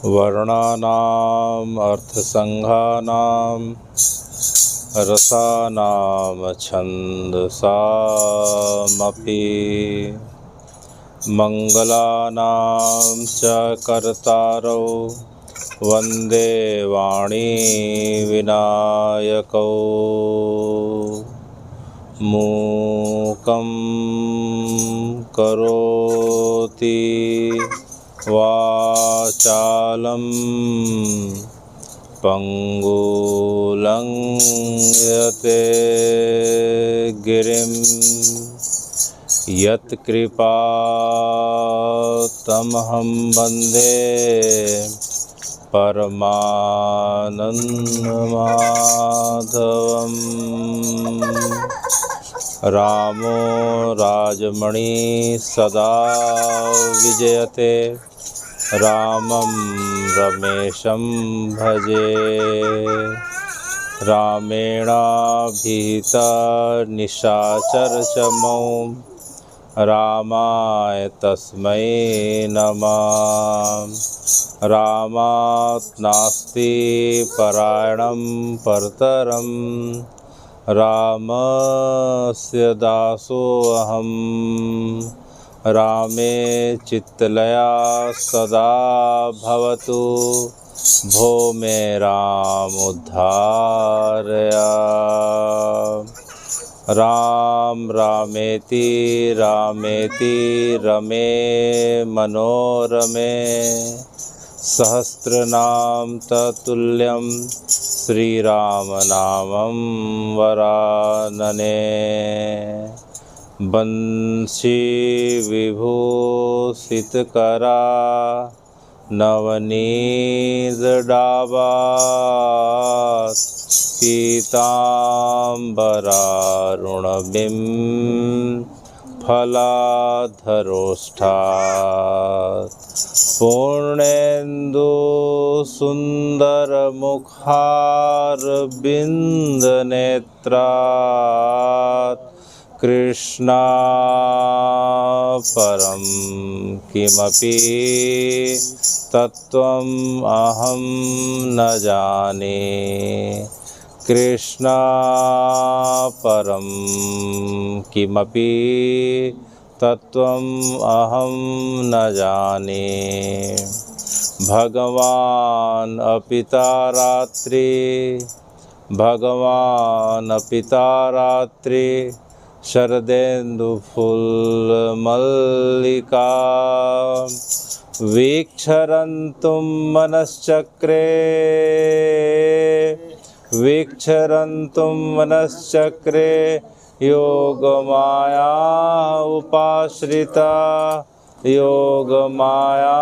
वर्णानाम् अर्थसंघानां रसानां छन्दसामपि मङ्गलानां च कर्तारौ वन्दे वाणी विनायकौ मूकं करोति वाचालं पंगुलंघयते गिरिं यत्कृपातमहं वन्दे परमानन्दमाधवम्। रामो राजमणि सदा विजयते रामं रमेशं भजे। रामेणाभिहिता निशाचरचमौ रामाय तस्मै नमः। रामात् नास्ति परायणं परतरं रामस्य दासोऽहं। रामे चित्तलया सदा भवतु भो मे रामोद्धारय। राम रामेति रामेति रमे मनोरमे सहस्रनाम तत्तुल्यं श्रीरामनामं वरानने। बंशी विभूषितकरा नवनीतडाबात् पीताम्बरारुणबिं फलाधरोष्ठात् पूर्णेन्दु सुन्दरमुखारविन्दनेत्रात् कृष्णापरं किमपि तत्त्वम् अहं न जाने। कृष्णापरं किमपि तत्त्वम् अहं न जाने। भगवान् अपिता रात्रि भगवान् अपिता रात्रि शरदेन्दुफुल्लमल्लिका वीक्षरन्तुं मनश्चक्रे वीक्षरन्तुं मनश्चक्रे योगमाया उपाश्रिता योगमाया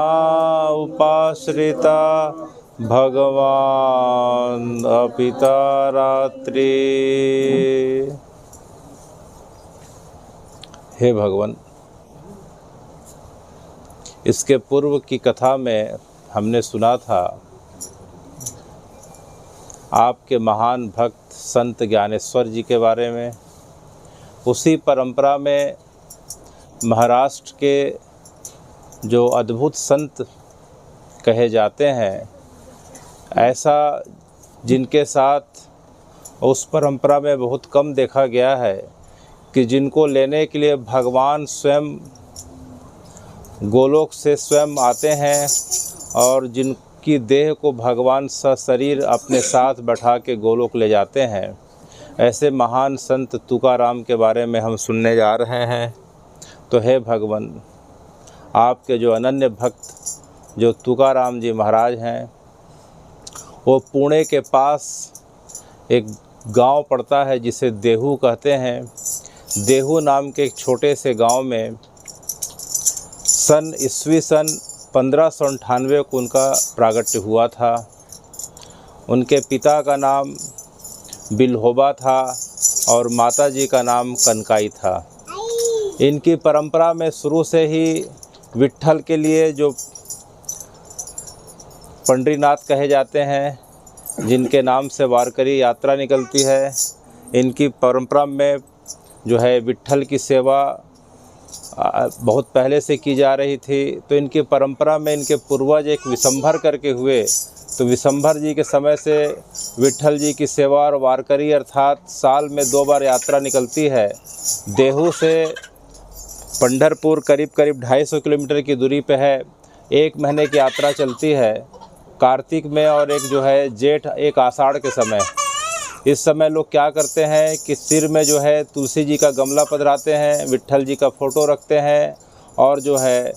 उपाश्रिता भगवान् अपिता रात्रि। हे भगवान, इसके पूर्व की कथा में हमने सुना था आपके महान भक्त संत ज्ञानेश्वर जी के बारे में। उसी परंपरा में महाराष्ट्र के जो अद्भुत संत कहे जाते हैं, ऐसा जिनके साथ उस परंपरा में बहुत कम देखा गया है कि जिनको लेने के लिए भगवान स्वयं गोलोक से स्वयं आते हैं और जिनकी देह को भगवान सशरीर अपने साथ बैठा के गोलोक ले जाते हैं। ऐसे महान संत तुकाराम के बारे में हम सुनने जा रहे हैं। तो हे भगवान, आपके जो अनन्य भक्त जो तुकाराम जी महाराज हैं, वो पुणे के पास एक गांव पड़ता है जिसे देहू कहते हैं। देहू नाम के एक छोटे से गांव में ईस्वी सन 1598 को उनका प्रागट्य हुआ था। उनके पिता का नाम बिल्होबा था और माता जी का नाम कनकाई था। इनकी परंपरा में शुरू से ही विट्ठल के लिए जो पंडरीनाथ कहे जाते हैं, जिनके नाम से वारकरी यात्रा निकलती है, इनकी परंपरा में जो है विट्ठल की सेवा बहुत पहले से की जा रही थी। तो इनकी परंपरा में इनके पूर्वज एक विशंभर करके हुए, तो विशंभर जी के समय से विट्ठल जी की सेवा और वारकरी अर्थात साल में 2 बार यात्रा निकलती है। देहू से पंढरपुर करीब 250 किलोमीटर की दूरी पे है। 1 महीने की यात्रा चलती है, कार्तिक में और एक जो है जेठ, एक आषाढ़ के समय। इस समय लोग क्या करते हैं कि सिर में जो है तुलसी जी का गमला पधराते हैं, विट्ठल जी का फ़ोटो रखते हैं और जो है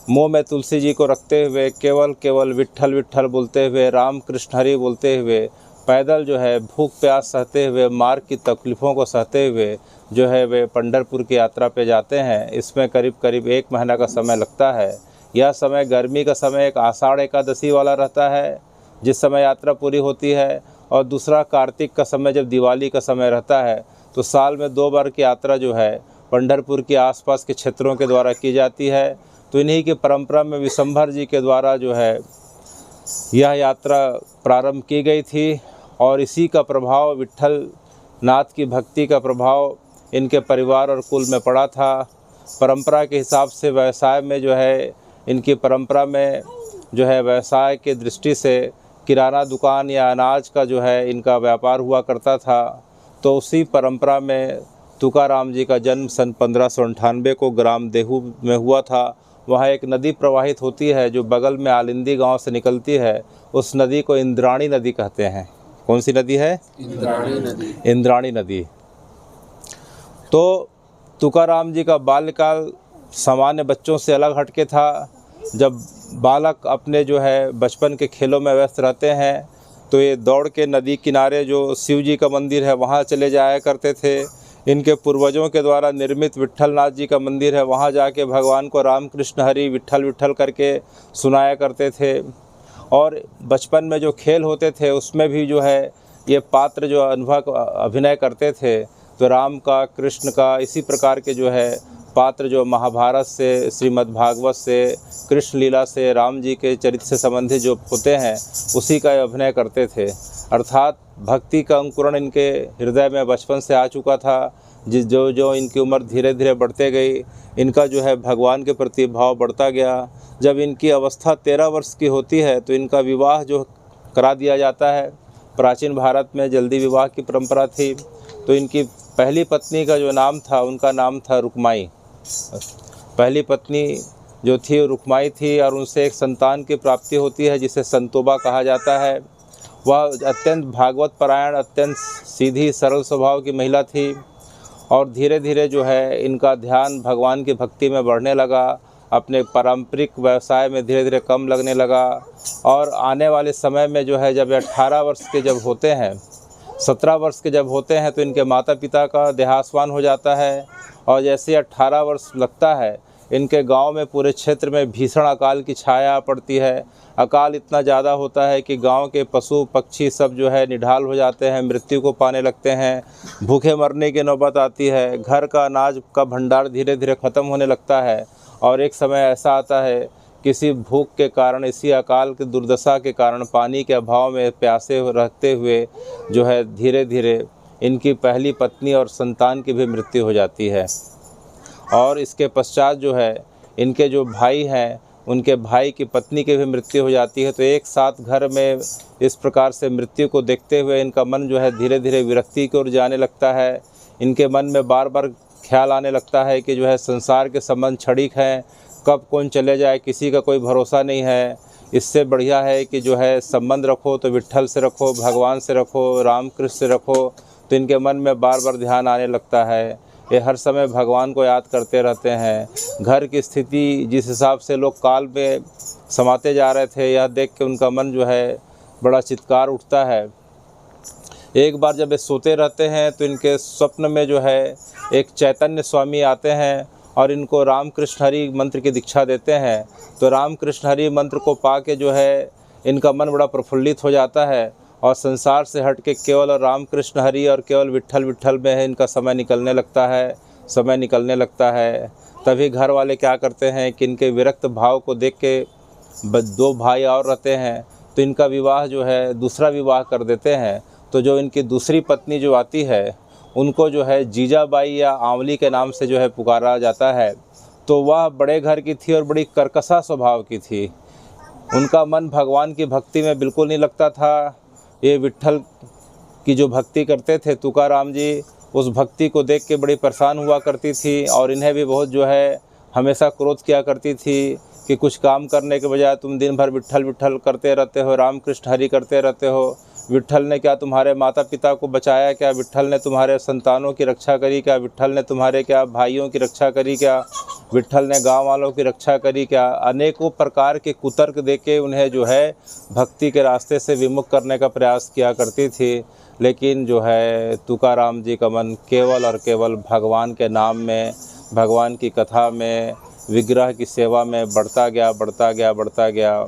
मुंह में तुलसी जी को रखते हुए केवल विट्ठल विट्ठल बोलते हुए, राम कृष्ण हरि बोलते हुए पैदल जो है भूख प्यास सहते हुए, मार्ग की तकलीफ़ों को सहते हुए जो है वे पंढरपुर की यात्रा पे जाते हैं। इसमें करीब 1 महीना का समय लगता है। यह समय गर्मी का समय एक आषाढ़ एकादशी वाला रहता है जिस समय यात्रा पूरी होती है, और दूसरा कार्तिक का समय जब दिवाली का समय रहता है। तो साल में 2 बार की यात्रा जो है पंढरपुर के आसपास के क्षेत्रों के द्वारा की जाती है। तो इन्हीं की परंपरा में विशंभर जी के द्वारा जो है यह यात्रा प्रारंभ की गई थी, और इसी का प्रभाव, विट्ठल नाथ की भक्ति का प्रभाव इनके परिवार और कुल में पड़ा था। परंपरा के हिसाब से व्यवसाय में जो है इनकी परंपरा में जो है व्यवसाय के दृष्टि से किराना दुकान या अनाज का जो है इनका व्यापार हुआ करता था। तो उसी परंपरा में तुकाराम जी का जन्म सन 1598 को ग्राम देहू में हुआ था। वहाँ एक नदी प्रवाहित होती है जो बगल में आलिंदी गांव से निकलती है। उस नदी को इंद्राणी नदी कहते हैं। कौन सी नदी है? इंद्राणी नदी। इंद्राणी नदी। तो तुकाराम जी का बाल्यकाल सामान्य बच्चों से अलग हटके था। जब बालक अपने जो है बचपन के खेलों में व्यस्त रहते हैं तो ये दौड़ के नदी किनारे जो शिव जी का मंदिर है वहाँ चले जाया करते थे। इनके पूर्वजों के द्वारा निर्मित विट्ठल नाथ जी का मंदिर है, वहाँ जाके भगवान को राम कृष्ण हरि विट्ठल विट्ठल करके सुनाया करते थे। और बचपन में जो खेल होते थे उसमें भी जो है ये पात्र जो अभिनय करते थे, तो राम का, कृष्ण का, इसी प्रकार के जो है पात्र जो महाभारत से, श्रीमद् भागवत से, कृष्ण लीला से, राम जी के चरित्र से संबंधित जो होते हैं उसी का अभिनय करते थे। अर्थात भक्ति का अंकुरण इनके हृदय में बचपन से आ चुका था। जो इनकी उम्र धीरे धीरे बढ़ते गई, इनका जो है भगवान के प्रति भाव बढ़ता गया। जब इनकी अवस्था 13 वर्ष की होती है तो इनका विवाह जो करा दिया जाता है। प्राचीन भारत में जल्दी विवाह की परंपरा थी। तो इनकी पहली पत्नी का जो नाम था, उनका नाम था रुक्माई। पहली पत्नी जो थी रुक्माई थी, और उनसे एक संतान की प्राप्ति होती है जिसे संतोबा कहा जाता है। वह अत्यंत भागवत परायण, अत्यंत सीधी सरल स्वभाव की महिला थी, और धीरे धीरे जो है इनका ध्यान भगवान की भक्ति में बढ़ने लगा। अपने पारंपरिक व्यवसाय में धीरे धीरे कम लगने लगा। और आने वाले समय में जो है जब 18 वर्ष के जब होते हैं, 17 वर्ष के जब होते हैं तो इनके माता पिता का देहावसान हो जाता है। और जैसे 18 वर्ष लगता है, इनके गांव में, पूरे क्षेत्र में भीषण अकाल की छाया पड़ती है। अकाल इतना ज़्यादा होता है कि गांव के पशु पक्षी सब जो है निढाल हो जाते हैं, मृत्यु को पाने लगते हैं, भूखे मरने की नौबत आती है। घर का अनाज का भंडार धीरे धीरे ख़त्म होने लगता है। और एक समय ऐसा आता है, किसी भूख के कारण, इसी अकाल की दुर्दशा के कारण, पानी के अभाव में प्यासे रहते हुए जो है धीरे धीरे इनकी पहली पत्नी और संतान की भी मृत्यु हो जाती है। और इसके पश्चात जो है इनके जो भाई हैं, उनके भाई की पत्नी की भी मृत्यु हो जाती है। तो एक साथ घर में इस प्रकार से मृत्यु को देखते हुए इनका मन जो है धीरे धीरे विरक्ति की ओर जाने लगता है। इनके मन में बार बार ख्याल आने लगता है कि जो है संसार के संबंध क्षणिक हैं, कब कौन चले जाए किसी का कोई भरोसा नहीं है। इससे बढ़िया है कि जो है संबंध रखो तो विट्ठल से रखो, भगवान से रखो, राम कृष्ण से रखो। तो इनके मन में बार बार ध्यान आने लगता है। ये हर समय भगवान को याद करते रहते हैं। घर की स्थिति जिस हिसाब से लोग काल में समाते जा रहे थे, यह देख के उनका मन जो है बड़ा चित्कार उठता है। एक बार जब ये सोते रहते हैं तो इनके स्वप्न में जो है एक चैतन्य स्वामी आते हैं और इनको राम कृष्ण हरि मंत्र की दीक्षा देते हैं। तो राम कृष्ण हरि मंत्र को पा के जो है इनका मन बड़ा प्रफुल्लित हो जाता है, और संसार से हट के केवल राम कृष्ण हरि और केवल विट्ठल विट्ठल में इनका समय निकलने लगता है। तभी घर वाले क्या करते हैं कि इनके विरक्त भाव को देख के 2 भाई और रहते हैं, तो इनका विवाह जो है दूसरा विवाह कर देते हैं। तो जो इनकी दूसरी पत्नी जो आती है, उनको जो है जीजाबाई या आंवली के नाम से जो है पुकारा जाता है। तो वह बड़े घर की थी और बड़ी कर्कशा स्वभाव की थी। उनका मन भगवान की भक्ति में बिल्कुल नहीं लगता था। ये विट्ठल की जो भक्ति करते थे तुकाराम जी, उस भक्ति को देख के बड़ी परेशान हुआ करती थी और इन्हें भी बहुत जो है हमेशा क्रोध किया करती थी कि कुछ काम करने के बजाय तुम दिन भर विट्ठल विट्ठल करते रहते हो, राम कृष्ण हरि करते रहते हो। विट्ठल ने क्या तुम्हारे माता पिता को बचाया क्या? विट्ठल ने तुम्हारे संतानों की रक्षा करी क्या? विट्ठल ने तुम्हारे क्या भाइयों की रक्षा करी क्या? विट्ठल ने गांव वालों की रक्षा करी क्या? अनेकों प्रकार के कुतर्क देके उन्हें जो है भक्ति के रास्ते से विमुख करने का प्रयास किया करती थी। लेकिन जो है तुकाराम जी का मन केवल और केवल भगवान के नाम में, भगवान की कथा में, विग्रह की सेवा में बढ़ता गया, बढ़ता गया, बढ़ता गया।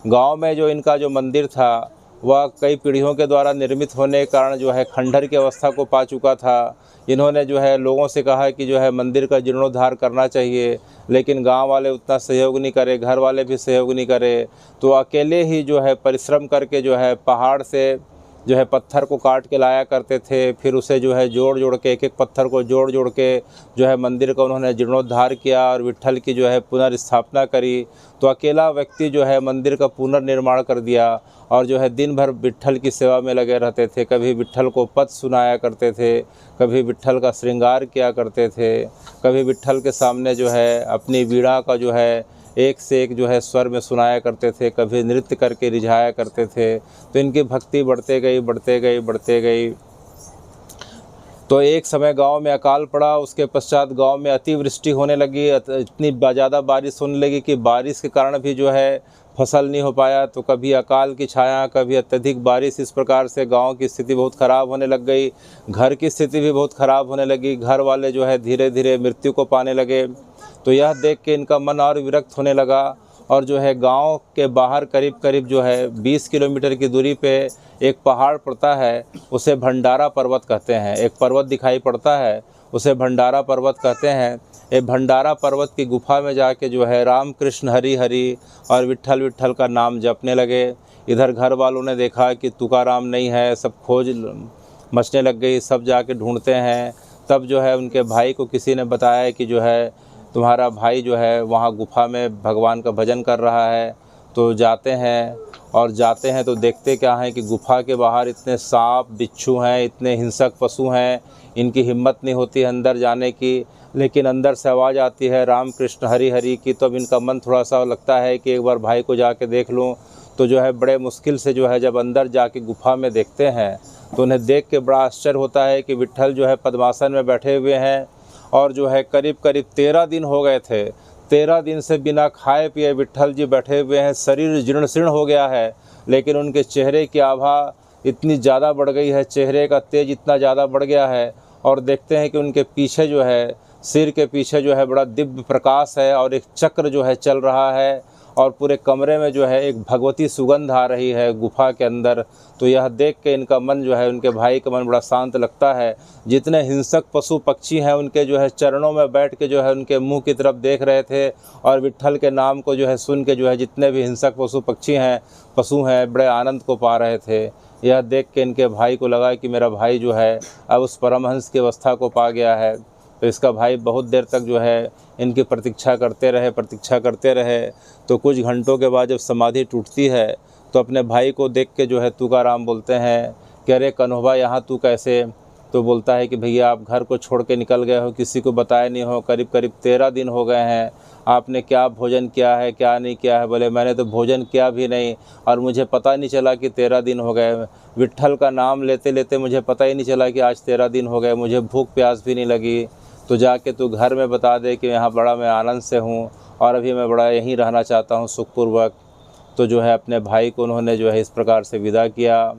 गांव में जो इनका जो मंदिर था वह कई पीढ़ियों के द्वारा निर्मित होने के कारण जो है खंडहर की अवस्था को पा चुका था। इन्होंने जो है लोगों से कहा कि जो है मंदिर का जीर्णोद्धार करना चाहिए, लेकिन गांव वाले उतना सहयोग नहीं करे, घर वाले भी सहयोग नहीं करे। तो अकेले ही जो है परिश्रम करके जो है पहाड़ से जो है पत्थर को काट के लाया करते थे। फिर उसे जो है जोड़ जोड़ के, एक एक पत्थर को जोड़ जोड़ के जो है मंदिर का उन्होंने जीर्णोद्धार किया और विट्ठल की जो है पुनर्स्थापना करी। तो अकेला व्यक्ति जो है मंदिर का पुनर्निर्माण कर दिया और जो है दिन भर विट्ठल की सेवा में लगे रहते थे। कभी विट्ठल को पद सुनाया करते थे, कभी विट्ठल का श्रृंगार किया करते थे, कभी विट्ठल के सामने जो है अपनी वीणा का जो है एक से एक जो है स्वर में सुनाया करते थे, कभी नृत्य करके रिझाया करते थे। तो इनकी भक्ति बढ़ते गई, बढ़ते गई, बढ़ते गई। तो एक समय गांव में अकाल पड़ा। उसके पश्चात गांव में अतिवृष्टि होने लगी, इतनी ज़्यादा बारिश होने लगी कि बारिश के कारण भी जो है फसल नहीं हो पाया। तो कभी अकाल की छाया, कभी अत्यधिक बारिश, इस प्रकार से गांव की स्थिति बहुत ख़राब होने लग गई। घर की स्थिति भी बहुत ख़राब होने लगी। घर वाले जो है धीरे धीरे मृत्यु को पाने लगे। तो यह देख के इनका मन और विरक्त होने लगा और जो है गांव के बाहर करीब करीब जो है 20 किलोमीटर की दूरी पे एक पहाड़ पड़ता है, उसे भंडारा पर्वत कहते हैं। एक पर्वत दिखाई पड़ता है, उसे भंडारा पर्वत कहते हैं। ये भंडारा पर्वत की गुफा में जाके जो है राम कृष्ण हरि हरि और विट्ठल विट्ठल का नाम जपने लगे। इधर घर वालों ने देखा कि तुकाराम नहीं है, सब खोज मचने लग गई, सब जाके ढूंढते हैं। तब जो है उनके भाई को किसी ने बताया कि जो है तुम्हारा भाई जो है वहाँ गुफा में भगवान का भजन कर रहा है। तो जाते हैं और जाते हैं तो देखते क्या है कि गुफा के बाहर इतने सांप बिच्छू हैं, इतने हिंसक पशु हैं, इनकी हिम्मत नहीं होती अंदर जाने की। लेकिन अंदर से आवाज़ आती है राम कृष्ण हरि हरि की। तब इनका मन थोड़ा सा लगता है कि एक बार भाई को जाके देख लूँ। तो जो है बड़े मुश्किल से जो है जब अंदर जाके गुफा में देखते हैं तो उन्हें देख के बड़ा आश्चर्य होता है कि विट्ठल जो है पद्मासन में बैठे हुए हैं और जो है करीब करीब 13 दिन हो गए थे। 13 दिन से बिना खाए पिए विट्ठल जी बैठे हुए हैं। शरीर जीर्ण शीर्ण हो गया है, लेकिन उनके चेहरे की आभा इतनी ज़्यादा बढ़ गई है, चेहरे का तेज इतना ज़्यादा बढ़ गया है। और देखते हैं कि उनके पीछे जो है, सिर के पीछे जो है बड़ा दिव्य प्रकाश है और एक चक्र जो है चल रहा है और पूरे कमरे में जो है एक भगवती सुगंध आ रही है गुफा के अंदर। तो यह देख के इनका मन जो है, उनके भाई का मन बड़ा शांत लगता है। जितने हिंसक पशु पक्षी हैं उनके जो है चरणों में बैठ के जो है उनके मुंह की तरफ देख रहे थे और विट्ठल के नाम को जो है सुन के जो है जितने भी हिंसक पशु पक्षी हैं, पशु हैं, बड़े आनंद को पा रहे थे। यह देख के इनके भाई को लगा कि मेरा भाई जो है अब उस परमहंस की अवस्था को पा गया है। तो इसका भाई बहुत देर तक जो है इनकी प्रतीक्षा करते रहे। तो कुछ घंटों के बाद जब समाधि टूटती है तो अपने भाई को देख के जो है तुकाराम बोलते हैं कि अरे कन्हवा यहाँ तू कैसे? तो बोलता है कि भैया आप घर को छोड़ के निकल गए हो, किसी को बताया नहीं हो, करीब करीब 13 दिन हो गए हैं, आपने क्या भोजन किया है क्या नहीं किया है? बोले मैंने तो भोजन किया भी नहीं और मुझे पता नहीं चला कि 13 दिन हो गए। विट्ठल का नाम लेते लेते मुझे पता ही नहीं चला कि आज 13 दिन हो गए, मुझे भूख प्यास भी नहीं लगी। तो जाके तू घर में बता दे कि यहाँ बड़ा मैं आनंद से हूँ और अभी मैं बड़ा यहीं रहना चाहता हूँ सुखपूर्वक। तो जो है अपने भाई को उन्होंने जो है इस प्रकार से विदा किया।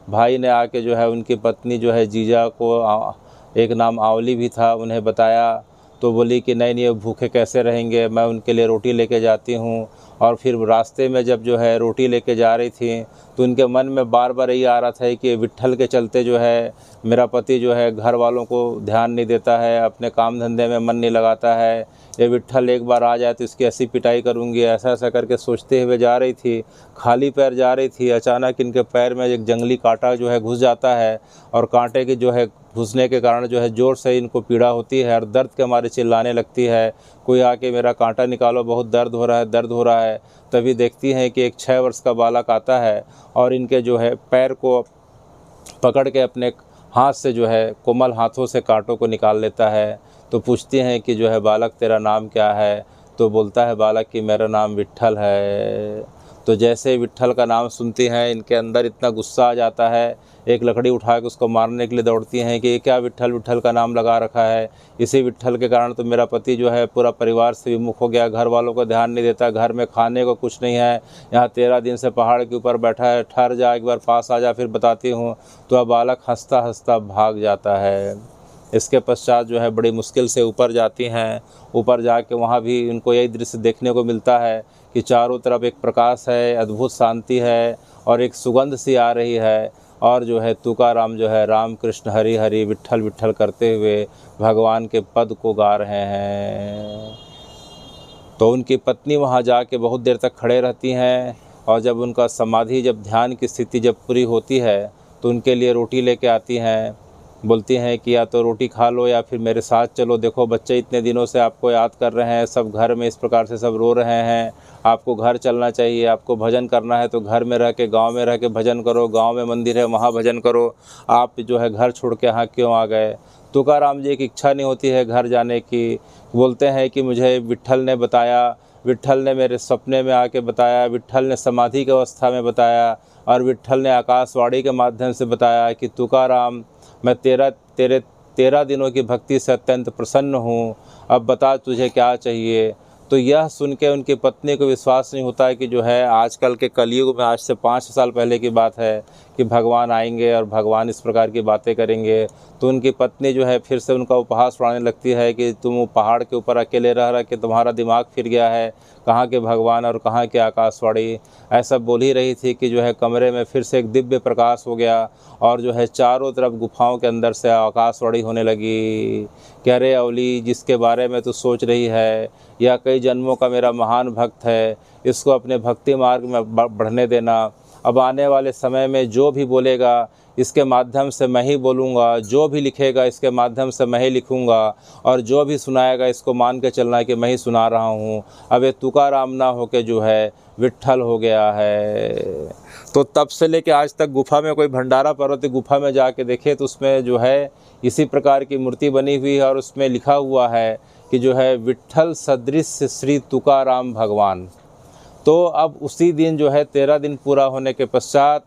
भाई ने आके जो है उनकी पत्नी जो है जीजा को, एक नाम आंवली भी था, उन्हें बताया। तो बोली कि नहीं ये भूखे कैसे रहेंगे, मैं उनके लिए रोटी लेके जाती हूँ। और फिर रास्ते में जब जो है रोटी लेके जा रही थी तो उनके मन में बार बार यही आ रहा था कि विट्ठल के चलते जो है मेरा पति जो है घर वालों को ध्यान नहीं देता है, अपने काम धंधे में मन नहीं लगाता है, ये विट्ठल एक बार आ जाए तो इसकी ऐसी पिटाई करूँगी, ऐसा ऐसा करके सोचते हुए जा रही थी। खाली पैर जा रही थी, अचानक इनके पैर में एक जंगली कांटा जो है घुस जाता है और कांटे की जो है घुसने के कारण जो है ज़ोर से इनको पीड़ा होती है और दर्द के मारे चिल्लाने लगती है, कोई आके मेरा कांटा निकालो, बहुत दर्द हो रहा है, दर्द हो रहा है। तभी देखती हैं कि एक 6 वर्ष का बालक आता है और इनके जो है पैर को पकड़ के अपने हाथ से जो है कोमल हाथों से कांटों को निकाल लेता है। तो पूछती हैं कि जो है बालक तेरा नाम क्या है? तो बोलता है बालक कि मेरा नाम विट्ठल है। तो जैसे ही विट्ठल का नाम सुनती हैं इनके अंदर इतना गुस्सा आ जाता है, एक लकड़ी उठा के उसको मारने के लिए दौड़ती हैं कि ये क्या विट्ठल विट्ठल का नाम लगा रखा है, इसी विट्ठल के कारण तो मेरा पति जो है पूरा परिवार से विमुख हो गया, घर वालों को ध्यान नहीं देता, घर में खाने को कुछ नहीं है, यहाँ 13 दिन से पहाड़ के ऊपर बैठा है, ठहर जा, एक बार पास आ जा फिर बताती हूँ। तो अब बालक हंसता हंसता भाग जाता है। इसके पश्चात जो है बड़ी मुश्किल से ऊपर जाती हैं। ऊपर जाके वहाँ भी उनको यही दृश्य देखने को मिलता है कि चारों तरफ एक प्रकाश है, अद्भुत शांति है और एक सुगंध सी आ रही है और जो है तुकाराम जो है राम कृष्ण हरि हरि विट्ठल विट्ठल करते हुए भगवान के पद को गा रहे हैं। तो उनकी पत्नी वहाँ जाके बहुत देर तक खड़े रहती हैं और जब उनका समाधि, जब ध्यान की स्थिति जब पूरी होती है तो उनके लिए रोटी लेके आती हैं। बोलती हैं कि या तो रोटी खा लो या फिर मेरे साथ चलो, देखो बच्चे इतने दिनों से आपको याद कर रहे हैं, सब घर में इस प्रकार से सब रो रहे हैं, आपको घर चलना चाहिए, आपको भजन करना है तो घर में रह के, गांव में रह के भजन करो, गांव में मंदिर है वहाँ भजन करो, आप जो है घर छोड़ के यहाँ क्यों आ गए? तुकाराम जी की इच्छा नहीं होती है घर जाने की। बोलते हैं कि मुझे विट्ठल ने बताया, विट्ठल ने मेरे सपने में आके बताया, विट्ठल ने समाधि की अवस्था में बताया और विट्ठल ने आकाशवाणी के माध्यम से बताया कि तुकाराम मैं तेरे 13 दिनों की भक्ति से अत्यंत प्रसन्न हूँ, अब बता तुझे क्या चाहिए। तो यह सुन के उनकी पत्नी को विश्वास नहीं होता है कि जो है आजकल के कलयुग में, आज से 5 साल पहले की बात है कि भगवान आएंगे और भगवान इस प्रकार की बातें करेंगे। तो उनकी पत्नी जो है फिर से उनका उपहास उड़ाने लगती है कि तुम पहाड़ के ऊपर अकेले रह रहा कि तुम्हारा दिमाग फिर गया है, कहाँ के भगवान और कहाँ के आकाशवाणी। ऐसा बोल ही रही थी कि जो है कमरे में फिर से एक दिव्य प्रकाश हो गया और जो है चारों तरफ गुफाओं के अंदर से आकाशवाणी होने लगी कि अरे अवली, जिसके बारे में तू सोच रही है या कई जन्मों का मेरा महान भक्त है, इसको अपने भक्ति मार्ग में बढ़ने देना। अब आने वाले समय में जो भी बोलेगा इसके माध्यम से मैं ही बोलूँगा, जो भी लिखेगा इसके माध्यम से मैं ही लिखूँगा और जो भी सुनाएगा इसको मान के चलना है कि मैं ही सुना रहा हूँ। अब ये तुकाराम ना होके जो है विट्ठल हो गया है। तो तब से लेके आज तक गुफा में कोई भंडारा पर्वती गुफा में जाके देखे तो उसमें जो है इसी प्रकार की मूर्ति बनी हुई है और उसमें लिखा हुआ है कि जो है विट्ठल सदृश श्री तुकाराम भगवान। तो अब उसी दिन जो है 13 दिन पूरा होने के पश्चात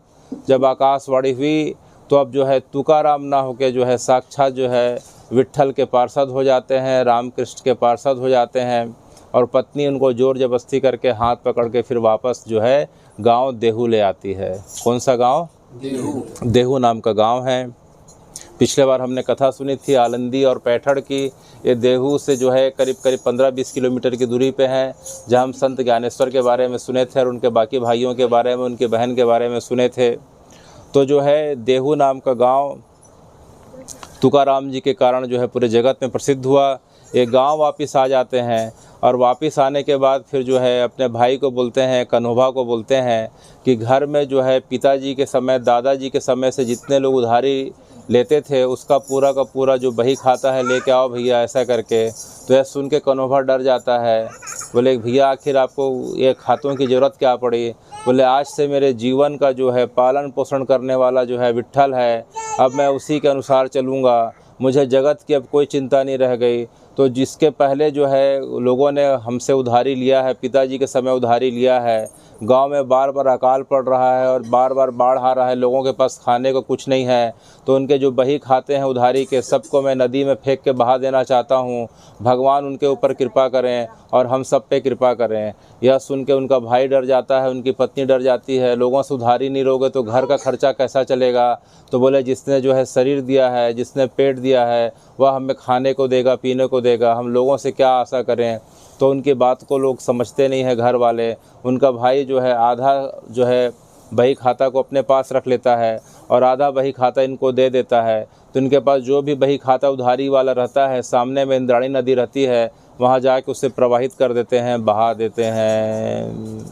जब आकाशवाणी हुई तो अब जो है तुकाराम ना होके जो है साक्षात जो है विट्ठल के पार्षद हो जाते हैं, रामकृष्ण के पार्षद हो जाते हैं और पत्नी उनको जोर जबरदस्ती करके हाथ पकड़ के फिर वापस जो है गांव देहू ले आती है। कौन सा गांव? देहू नाम का गांव है। पिछले बार हमने कथा सुनी थी आलंदी और पैठड़ की। ये देहू से जो है करीब 15-20 किलोमीटर की दूरी पे है, जहाँ हम संत ज्ञानेश्वर के बारे में सुने थे और उनके बाकी भाइयों के बारे में, उनकी बहन के बारे में सुने थे। तो जो है देहू नाम का गांव तुकाराम जी के कारण जो है पूरे जगत में प्रसिद्ध हुआ। ये गांव वापस आ जाते हैं और वापस आने के बाद फिर जो है अपने भाई को बोलते हैं, कन्होबा को बोलते हैं कि घर में जो है पिताजी के समय, दादाजी के समय से जितने लोग उधारी लेते थे उसका पूरा का पूरा जो बही खाता है लेके आओ भैया, ऐसा करके। तो यह सुन के कन्होबा डर जाता है। बोले भैया आखिर आपको ये खातों की ज़रूरत क्या पड़ी? बोले आज से मेरे जीवन का जो है पालन पोषण करने वाला जो है विट्ठल है, अब मैं उसी के अनुसार चलूँगा, मुझे जगत की अब कोई चिंता नहीं रह गई। तो जिसके पहले जो है लोगों ने हमसे उधारी लिया है, पिताजी के समय उधारी लिया है, गांव में बार बार अकाल पड़ रहा है और बार बार बाढ़ आ रहा है, लोगों के पास खाने को कुछ नहीं है, तो उनके जो बही खाते हैं उधारी के सबको मैं नदी में फेंक के बहा देना चाहता हूं। भगवान उनके ऊपर कृपा करें और हम सब पे कृपा करें। यह सुन के उनका भाई डर जाता है, उनकी पत्नी डर जाती है, लोगों से उधारी नहीं लोगे तो घर का खर्चा कैसा चलेगा? तो बोले जिसने जो है शरीर दिया है, जिसने पेट दिया है, वह हमें खाने को देगा, पीने को देगा, हम लोगों से क्या आशा करें? तो उनकी बात को लोग समझते नहीं है घर वाले। उनका भाई जो है आधा जो है बही खाता को अपने पास रख लेता है और आधा बही खाता इनको दे देता है। तो इनके पास जो भी बही खाता उधारी वाला रहता है, सामने में इंद्राणी नदी रहती है, वहाँ जाके उसे प्रवाहित कर देते हैं, बहा देते हैं।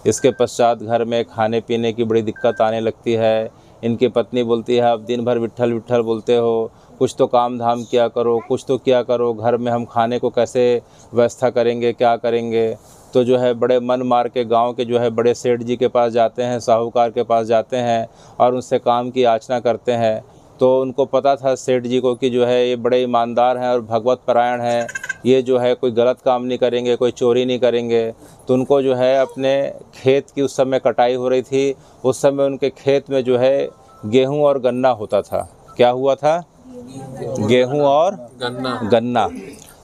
इसके पश्चात घर में खाने पीने की बड़ी दिक्कत आने लगती है। इनकी पत्नी बोलती है, आप दिन भर विट्ठल विट्ठल बोलते हो, कुछ तो काम धाम किया करो, कुछ तो किया करो, घर में हम खाने को कैसे व्यवस्था करेंगे, क्या करेंगे। तो जो है बड़े मन मार के गांव के जो है बड़े सेठ जी के पास जाते हैं, साहूकार के पास जाते हैं और उनसे काम की याचना करते हैं। तो उनको पता था सेठ जी को कि जो है ये बड़े ईमानदार हैं और भगवत परायण हैं, ये जो है कोई गलत काम नहीं करेंगे, कोई चोरी नहीं करेंगे। तो उनको जो है अपने खेत की उस समय कटाई हो रही थी। उस समय उनके खेत में जो है गेहूं और गन्ना होता था। क्या हुआ था? गेहूं और गन्ना।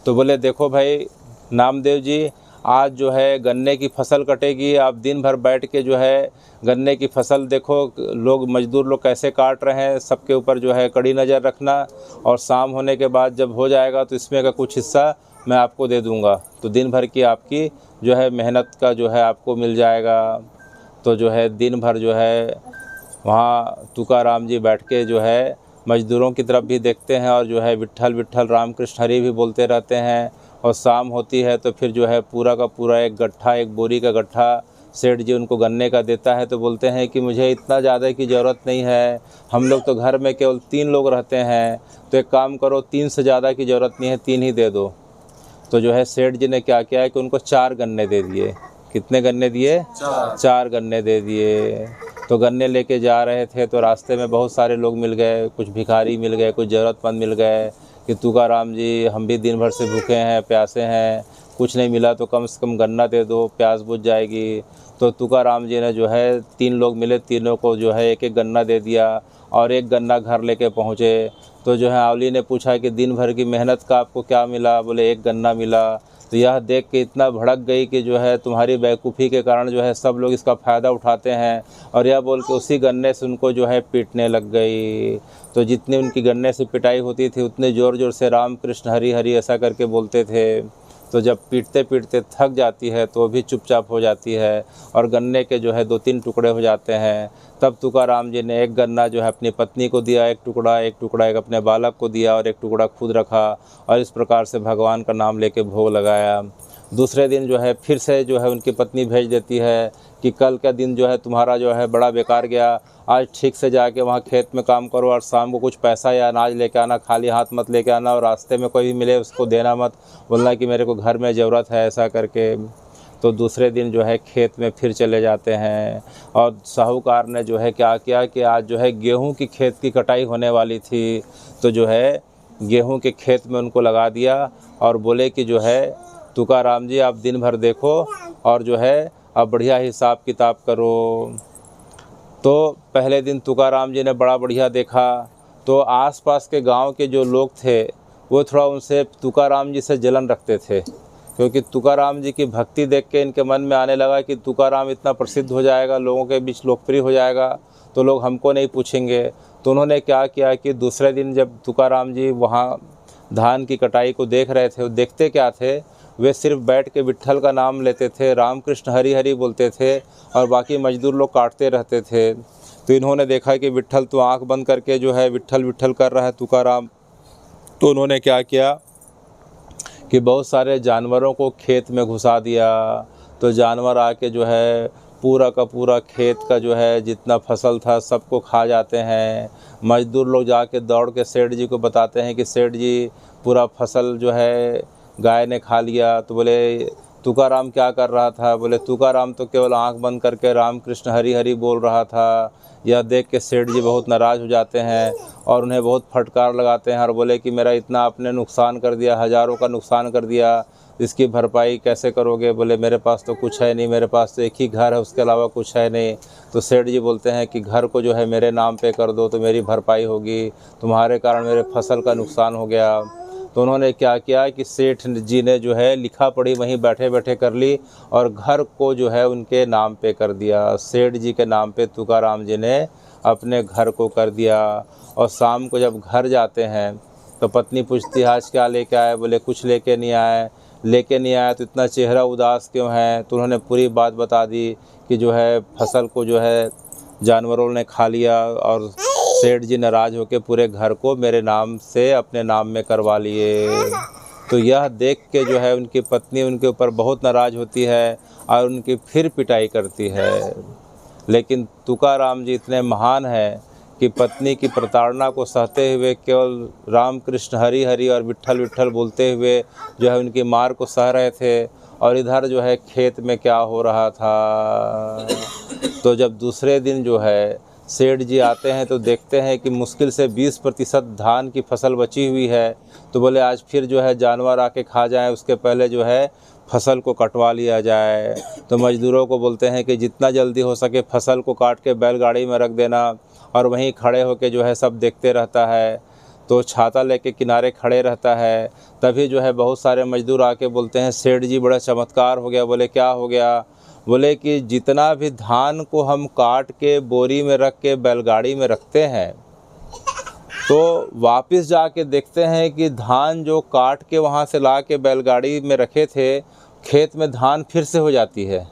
तो बोले देखो भाई नामदेव जी, आज जो है गन्ने की फसल कटेगी, आप दिन भर बैठ के जो है गन्ने की फसल देखो, लोग मजदूर लोग कैसे काट रहे हैं, सबके ऊपर जो है कड़ी नज़र रखना, और शाम होने के बाद जब हो जाएगा तो इसमें का कुछ हिस्सा मैं आपको दे दूंगा। तो दिन भर की आपकी जो है मेहनत का जो है आपको मिल जाएगा। तो जो है दिन भर जो है वहाँ तुकाराम जी बैठ के जो है मजदूरों की तरफ भी देखते हैं और जो है विट्ठल विट्ठल रामकृष्ण हरि भी बोलते रहते हैं। और शाम होती है तो फिर जो है पूरा का पूरा एक गट्ठा, एक बोरी का गट्ठा सेठ जी उनको गन्ने का देता है। तो बोलते हैं कि मुझे इतना ज़्यादा की ज़रूरत नहीं है, हम लोग तो घर में केवल 3 लोग रहते हैं, तो एक काम करो 3 से ज़्यादा की ज़रूरत नहीं है, 3 ही दे दो। तो जो है सेठ जी ने क्या किया है कि उनको 4 गन्ने दे दिए। कितने गन्ने दिए? 4 गन्ने दे दिए। तो गन्ने लेके जा रहे थे तो रास्ते में बहुत सारे लोग मिल गए, कुछ भिखारी मिल गए, कुछ ज़रूरतमंद मिल गए कि तुकाराम जी हम भी दिन भर से भूखे हैं, प्यासे हैं, कुछ नहीं मिला तो कम से कम गन्ना दे दो, प्यास बुझ जाएगी। तो तुकाराम जी ने जो है 3 लोग मिले, तीनों को जो है एक एक गन्ना दे दिया और एक गन्ना घर लेके पहुँचे। तो जो है आवली ने पूछा कि दिन भर की मेहनत का आपको क्या मिला? बोले एक गन्ना मिला। तो यह देख के इतना भड़क गई कि जो है तुम्हारी बेवकूफ़ी के कारण जो है सब लोग इसका फ़ायदा उठाते हैं, और यह बोल के उसी गन्ने से उनको जो है पीटने लग गई। तो जितनी उनकी गन्ने से पिटाई होती थी उतने ज़ोर ज़ोर से राम कृष्ण हरि हरि ऐसा करके बोलते थे। तो जब पीटते पीटते थक जाती है तो भी चुपचाप हो जाती है और गन्ने के जो है 2-3 टुकड़े हो जाते हैं। तब तुकाराम जी ने एक गन्ना जो है अपनी पत्नी को दिया, एक टुकड़ा एक अपने बालक को दिया और एक टुकड़ा खुद रखा, और इस प्रकार से भगवान का नाम लेके भोग लगाया। दूसरे दिन जो है फिर से जो है उनकी पत्नी भेज देती है कि कल का दिन जो है तुम्हारा जो है बड़ा बेकार गया, आज ठीक से जाके वहाँ खेत में काम करो और शाम को कुछ पैसा या अनाज लेके आना, खाली हाथ मत लेके आना, और रास्ते में कोई भी मिले उसको देना मत, बोलना कि मेरे को घर में ज़रूरत है ऐसा करके। तो दूसरे दिन जो है खेत में फिर चले जाते हैं और साहूकार ने जो है क्या किया कि आज जो है गेहूं की खेत की कटाई होने वाली थी, तो जो है गेहूं के खेत में उनको लगा दिया और बोले कि जो है तुकाराम जी आप दिन भर देखो और जो है अब बढ़िया हिसाब किताब करो। तो पहले दिन तुकाराम जी ने बड़ा बढ़िया देखा, तो आसपास के गांव के जो लोग थे वो थोड़ा उनसे तुकाराम जी से जलन रखते थे, क्योंकि तुकाराम जी की भक्ति देख के इनके मन में आने लगा कि तुकाराम इतना प्रसिद्ध हो जाएगा, लोगों के बीच लोकप्रिय हो जाएगा, तो लोग हमको नहीं पूछेंगे। तो उन्होंने क्या किया कि दूसरे दिन जब तुकाराम जी वहाँ धान की कटाई को देख रहे थे, वो देखते क्या थे, वे सिर्फ बैठ के विट्ठल का नाम लेते थे, रामकृष्ण हरि हरि बोलते थे और बाकी मजदूर लोग काटते रहते थे। तो इन्होंने देखा कि विट्ठल तो आंख बंद करके जो है विट्ठल विट्ठल कर रहा है तुकाराम। तो उन्होंने क्या किया कि बहुत सारे जानवरों को खेत में घुसा दिया। तो जानवर आके जो है पूरा का पूरा खेत का जो है जितना फसल था सबको खा जाते हैं। मजदूर लोग जाके दौड़ के सेठ जी को बताते हैं कि सेठ जी पूरा फसल जो है गाय ने खा लिया। तो बोले तुकाराम क्या कर रहा था? बोले तुकाराम तो केवल आंख बंद करके रामकृष्ण हरि हरि बोल रहा था। यह देख के सेठ जी बहुत नाराज़ हो जाते हैं और उन्हें बहुत फटकार लगाते हैं और बोले कि मेरा इतना आपने नुकसान कर दिया, हज़ारों का नुकसान कर दिया, इसकी भरपाई कैसे करोगे? बोले मेरे पास तो कुछ है नहीं, मेरे पास तो एक ही घर है, उसके अलावा कुछ है नहीं। तो सेठ जी बोलते हैं कि घर को जो है मेरे नाम पे कर दो तो मेरी भरपाई होगी, तुम्हारे कारण मेरे फसल का नुकसान हो गया। तो उन्होंने क्या किया कि सेठ जी ने जो है लिखा पढ़ी वहीं बैठे बैठे कर ली और घर को जो है उनके नाम पे कर दिया। सेठ जी के नाम पे तुकाराम जी ने अपने घर को कर दिया। और शाम को जब घर जाते हैं तो पत्नी पूछती है आज क्या लेके आए? बोले कुछ लेके नहीं आए। लेके नहीं आया तो इतना चेहरा उदास क्यों है? तो उन्होंने पूरी बात बता दी कि जो है फसल को जो है जानवरों ने खा लिया और सेठ जी नाराज़ होकर पूरे घर को मेरे नाम से अपने नाम में करवा लिए। तो यह देख के जो है उनकी पत्नी उनके ऊपर बहुत नाराज़ होती है और उनकी फिर पिटाई करती है। लेकिन तुकाराम जी इतने महान हैं कि पत्नी की प्रताड़ना को सहते हुए केवल राम कृष्ण हरि हरि और विट्ठल विट्ठल बोलते हुए जो है उनकी मार को सह रहे थे। और इधर जो है खेत में क्या हो रहा था, तो जब दूसरे दिन जो है सेठ जी आते हैं तो देखते हैं कि मुश्किल से 20% धान की फसल बची हुई है। तो बोले आज फिर जो है जानवर आके खा जाएं, उसके पहले जो है फसल को कटवा लिया जाए। तो मज़दूरों को बोलते हैं कि जितना जल्दी हो सके फसल को काट के बैलगाड़ी में रख देना, और वहीं खड़े होके जो है सब देखते रहता है। तो छाता लेके किनारे खड़े रहता है। तभी जो है बहुत सारे मज़दूर आके बोलते हैं सेठ जी बड़ा चमत्कार हो गया। बोले क्या हो गया? बोले कि जितना भी धान को हम काट के बोरी में रख के बैलगाड़ी में रखते हैं, तो वापस जाके देखते हैं कि धान जो काट के वहाँ से ला के बैलगाड़ी में रखे थे, खेत में धान फिर से हो जाती है।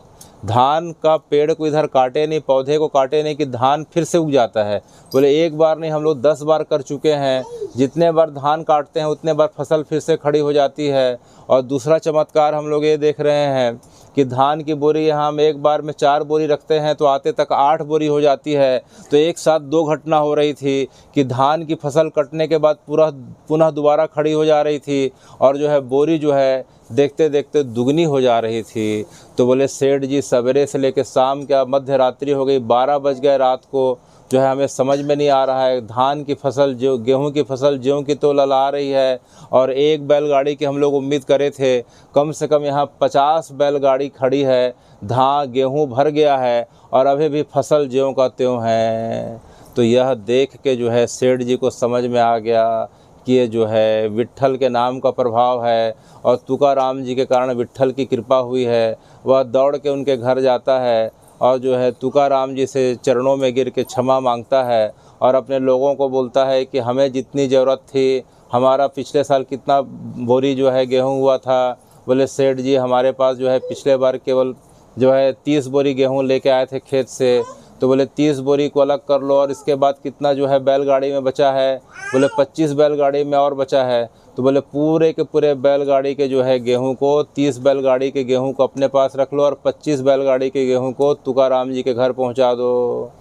धान का पेड़ को इधर काटे नहीं, पौधे को काटे नहीं कि धान फिर से उग जाता है। बोले एक बार नहीं, हम लोग 10 बार कर चुके हैं। जितने बार धान काटते हैं उतने बार फसल फिर से खड़ी हो जाती है। और दूसरा चमत्कार हम लोग ये देख रहे हैं कि धान की बोरी यहाँ हम एक बार में 4 बोरी रखते हैं तो आते तक 8 बोरी हो जाती है। तो एक साथ 2 घटना हो रही थी कि धान की फसल कटने के बाद पुनः दोबारा खड़ी हो जा रही थी, और जो है बोरी जो है देखते देखते दुगनी हो जा रही थी। तो बोले सेठ जी सवेरे से लेकर शाम क्या मध्य रात्रि हो गई, 12 बज गए रात को, जो है हमें समझ में नहीं आ रहा है। धान की फसल जो गेहूं की फसल ज्यों की तो लला रही है, और एक बैलगाड़ी की हम लोग उम्मीद करे थे, कम से कम यहाँ 50 बैलगाड़ी खड़ी है। गेहूं भर गया है और अभी भी फसल ज्यों का त्यों है। तो यह देख के जो है सेठ जी को समझ में आ गया कि ये जो है विट्ठल के नाम का प्रभाव है, और तुकाराम जी के कारण विट्ठल की कृपा हुई है। वह दौड़ के उनके घर जाता है और जो है तुकाराम जी से चरणों में गिर के क्षमा मांगता है, और अपने लोगों को बोलता है कि हमें जितनी ज़रूरत थी, हमारा पिछले साल कितना बोरी जो है गेहूं हुआ था। बोले सेठ जी हमारे पास जो है पिछले बार केवल जो है 30 बोरी गेहूं लेके आए थे खेत से। तो बोले 30 बोरी को अलग कर लो, और इसके बाद कितना जो है बैलगाड़ी में बचा है? बोले 25 बैलगाड़ी में और बचा है। तो बोले पूरे के पूरे बैलगाड़ी के जो है गेहूं को, 30 बैलगाड़ी के गेहूं को अपने पास रख लो, और 25 बैलगाड़ी के गेहूं को तुकाराम जी के घर पहुंचा दो।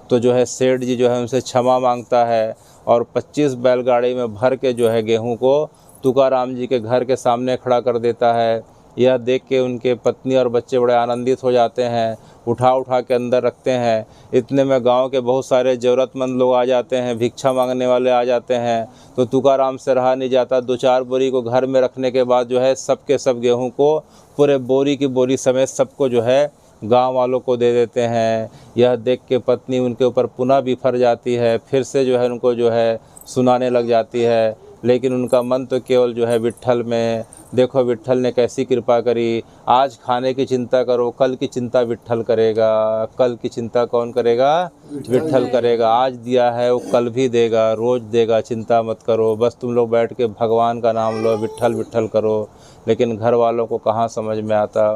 तो जो है सेठ जी जो है उनसे क्षमा मांगता है, और 25 बैलगाड़ी में भर के जो है गेहूं को तुकाराम जी के घर के सामने खड़ा कर देता है। यह देख के उनके पत्नी और बच्चे बड़े आनंदित हो जाते हैं, उठा के अंदर रखते हैं। इतने में गांव के बहुत सारे ज़रूरतमंद लोग आ जाते हैं, भिक्षा मांगने वाले आ जाते हैं। तो तुकाराम से रहा नहीं जाता, 2-4 बोरी को घर में रखने के बाद जो है सब के सब गेहूं को पूरे बोरी की बोरी समेत सबको जो है गांव वालों को दे देते हैं। यह देख के पत्नी उनके ऊपर पुनः बिफर जाती है, फिर से जो है उनको जो है सुनाने लग जाती है। लेकिन उनका मन तो केवल जो है विट्ठल में। देखो विट्ठल ने कैसी कृपा करी। आज खाने की चिंता करो, कल की चिंता विट्ठल करेगा। कल की चिंता कौन करेगा? विट्ठल करेगा। आज दिया है वो कल भी देगा, रोज़ देगा, चिंता मत करो। बस तुम लोग बैठ के भगवान का नाम लो, विट्ठल विट्ठल करो। लेकिन घर वालों को कहाँ समझ में आता।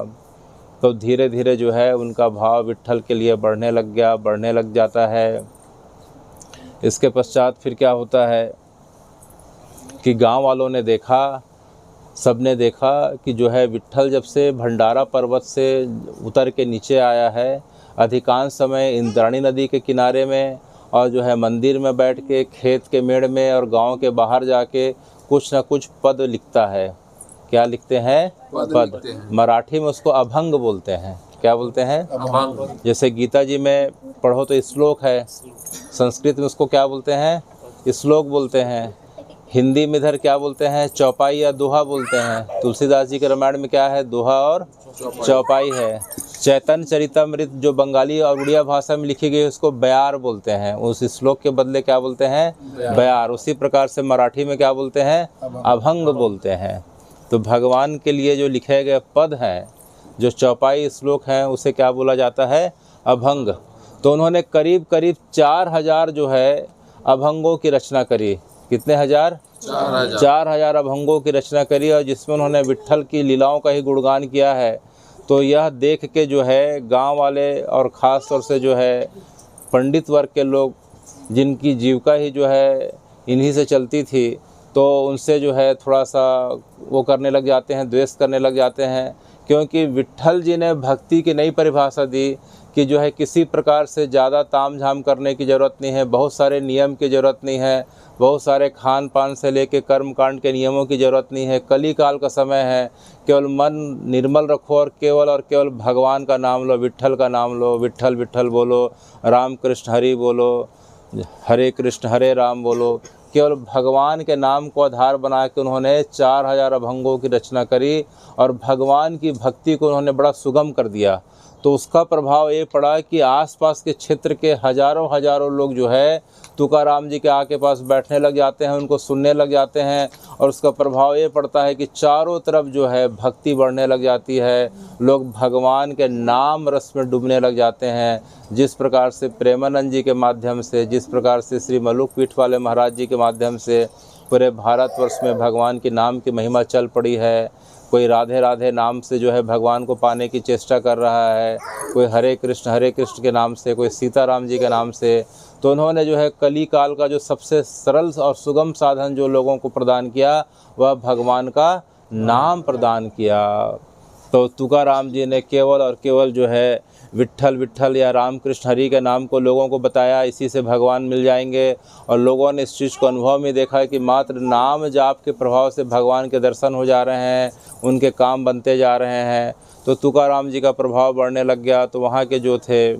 तो धीरे धीरे जो है उनका भाव विट्ठल के लिए बढ़ने लग जाता है। इसके पश्चात फिर क्या होता है कि गांव वालों ने देखा, सबने देखा कि जो है विट्ठल जब से भंडारा पर्वत से उतर के नीचे आया है, अधिकांश समय इंद्राणी नदी के किनारे में, और जो है मंदिर में बैठ के, खेत के मेड़ में और गांव के बाहर जाके कुछ ना कुछ पद लिखता है। क्या लिखते हैं? पद। मराठी में उसको अभंग बोलते हैं। क्या बोलते हैं? अभंग। जैसे गीता जी में पढ़ो तो श्लोक है, संस्कृत में उसको क्या बोलते हैं? श्लोक बोलते हैं। हिंदी में इधर क्या बोलते हैं? चौपाई या दोहा बोलते हैं। तुलसीदास जी के रामायण में क्या है? दोहा और चौपाई है। चैतन्य चरितमृत जो बंगाली और उड़िया भाषा में लिखी गई उसको बयार बोलते हैं। उस श्लोक के बदले क्या बोलते हैं? बयार। उसी प्रकार से मराठी में क्या बोलते हैं? अभंग बोलते हैं। तो भगवान के लिए जो लिखे गए पद हैं, जो चौपाई श्लोक हैं, उसे क्या बोला जाता है? अभंग। तो उन्होंने करीब 4000 जो है अभंगों की रचना करी। कितने हजार? 4000 अभंगों की रचना करी, और जिसमें उन्होंने विट्ठल की लीलाओं का ही गुणगान किया है। तो यह देख के जो है गांव वाले और ख़ास तौर से जो है पंडित वर्ग के लोग, जिनकी जीविका ही जो है इन्हीं से चलती थी, तो उनसे जो है थोड़ा सा वो करने लग जाते हैं, द्वेष करने लग जाते हैं, क्योंकि विट्ठल जी ने भक्ति की नई परिभाषा दी कि जो है किसी प्रकार से ज़्यादा ताम झाम करने की ज़रूरत नहीं है, बहुत सारे नियम की ज़रूरत नहीं है, बहुत सारे खान पान से लेके कर्म कांड के नियमों की ज़रूरत नहीं है। कली काल का समय है, केवल मन निर्मल रखो और केवल भगवान का नाम लो, विट्ठल का नाम लो, विट्ठल विट्ठल बोलो, राम कृष्ण हरि बोलो, हरे कृष्ण हरे राम बोलो। केवल भगवान के नाम को आधार बना के उन्होंने 4000 अभंगों की रचना करी और भगवान की भक्ति को उन्होंने बड़ा सुगम कर दिया। तो उसका प्रभाव ये पड़ा कि आसपास के क्षेत्र के हजारों लोग जो है तुकाराम जी के आके पास बैठने लग जाते हैं, उनको सुनने लग जाते हैं, और उसका प्रभाव ये पड़ता है कि चारों तरफ जो है भक्ति बढ़ने लग जाती है, लोग भगवान के नाम रस में डूबने लग जाते हैं। जिस प्रकार से प्रेमानंद जी के माध्यम से, जिस प्रकार से श्री मलुक पीठ वाले महाराज जी के माध्यम से पूरे भारतवर्ष में भगवान के नाम की महिमा चल पड़ी है। कोई राधे राधे नाम से जो है भगवान को पाने की चेष्टा कर रहा है, कोई हरे कृष्ण के नाम से, कोई सीताराम जी के नाम से। तो उन्होंने जो है कली काल का जो सबसे सरल और सुगम साधन जो लोगों को प्रदान किया, वह भगवान का नाम प्रदान किया। तो तुकाराम जी ने केवल और केवल जो है विट्ठल विट्ठल या राम कृष्ण हरि के नाम को लोगों को बताया, इसी से भगवान मिल जाएंगे। और लोगों ने इस चीज़ को अनुभव में देखा कि मात्र नाम जाप के प्रभाव से भगवान के दर्शन हो जा रहे हैं, उनके काम बनते जा रहे हैं। तो तुकाराम जी का प्रभाव बढ़ने लग गया। तो वहाँ के जो थे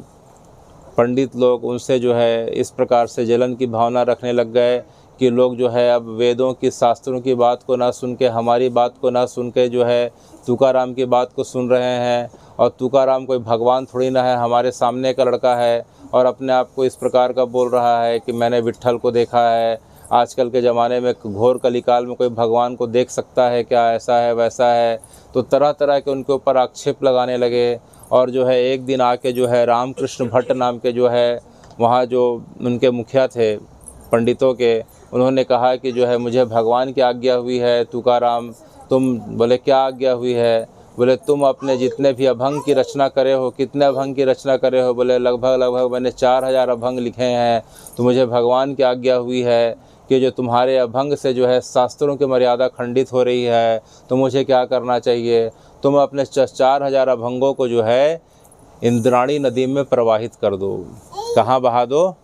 पंडित लोग, उनसे जो है इस प्रकार से जलन की भावना रखने लग गए कि लोग जो है अब वेदों की शास्त्रों की बात को ना सुन के, हमारी बात को ना सुन के जो है तुकाराम की बात को सुन रहे हैं। और तुकाराम कोई भगवान थोड़ी ना है, हमारे सामने का लड़का है, और अपने आप को इस प्रकार का बोल रहा है कि मैंने विट्ठल को देखा है। आजकल के ज़माने में घोर कलिकाल में कोई भगवान को देख सकता है क्या, ऐसा है वैसा है। तो तरह तरह के उनके ऊपर आक्षेप लगाने लगे। और जो है एक दिन आके जो है रामकृष्ण भट्ट नाम के जो है वहाँ जो उनके मुखिया थे पंडितों के, उन्होंने कहा कि जो है मुझे भगवान की आज्ञा हुई है तुकाराम। तुम बोले क्या आज्ञा हुई है? बोले तुम अपने जितने भी अभंग की रचना करे हो, कितने अभंग की रचना करे हो? बोले लगभग मैंने 4000 अभंग लिखे हैं। तो मुझे भगवान की आज्ञा हुई है कि जो तुम्हारे अभंग से जो है शास्त्रों की मर्यादा खंडित हो रही है, तो मुझे क्या करना चाहिए? तुम अपने 4000 अभंगों को जो है इंद्राणी नदी में प्रवाहित कर दो। कहाँ बहा दो?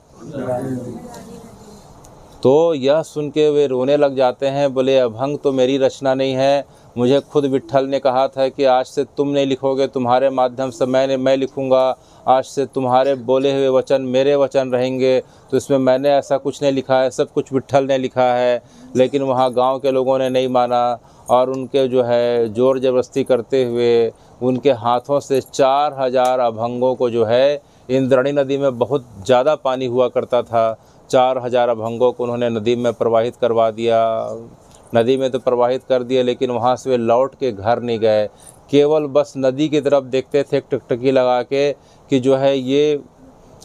तो यह सुन के वे रोने लग जाते हैं। बोले अभंग तो मेरी रचना नहीं है, मुझे खुद विट्ठल ने कहा था कि आज से तुम नहीं लिखोगे, तुम्हारे माध्यम से मैं लिखूँगा। आज से तुम्हारे बोले हुए वचन मेरे वचन रहेंगे। तो इसमें मैंने ऐसा कुछ नहीं लिखा है, सब कुछ विट्ठल ने लिखा है। लेकिन वहाँ गांव के लोगों ने नहीं माना और उनके जो है ज़ोर ज़बरदस्ती करते हुए उनके हाथों से 4000 अभंगों को जो है इंद्राणी नदी में बहुत ज़्यादा पानी हुआ करता था, 4000 अभंगों को उन्होंने नदी में प्रवाहित करवा दिया। नदी में तो प्रवाहित कर दिया, लेकिन वहाँ से वे लौट के घर नहीं गए। केवल बस नदी की तरफ देखते थे टकटकी लगा के कि जो है ये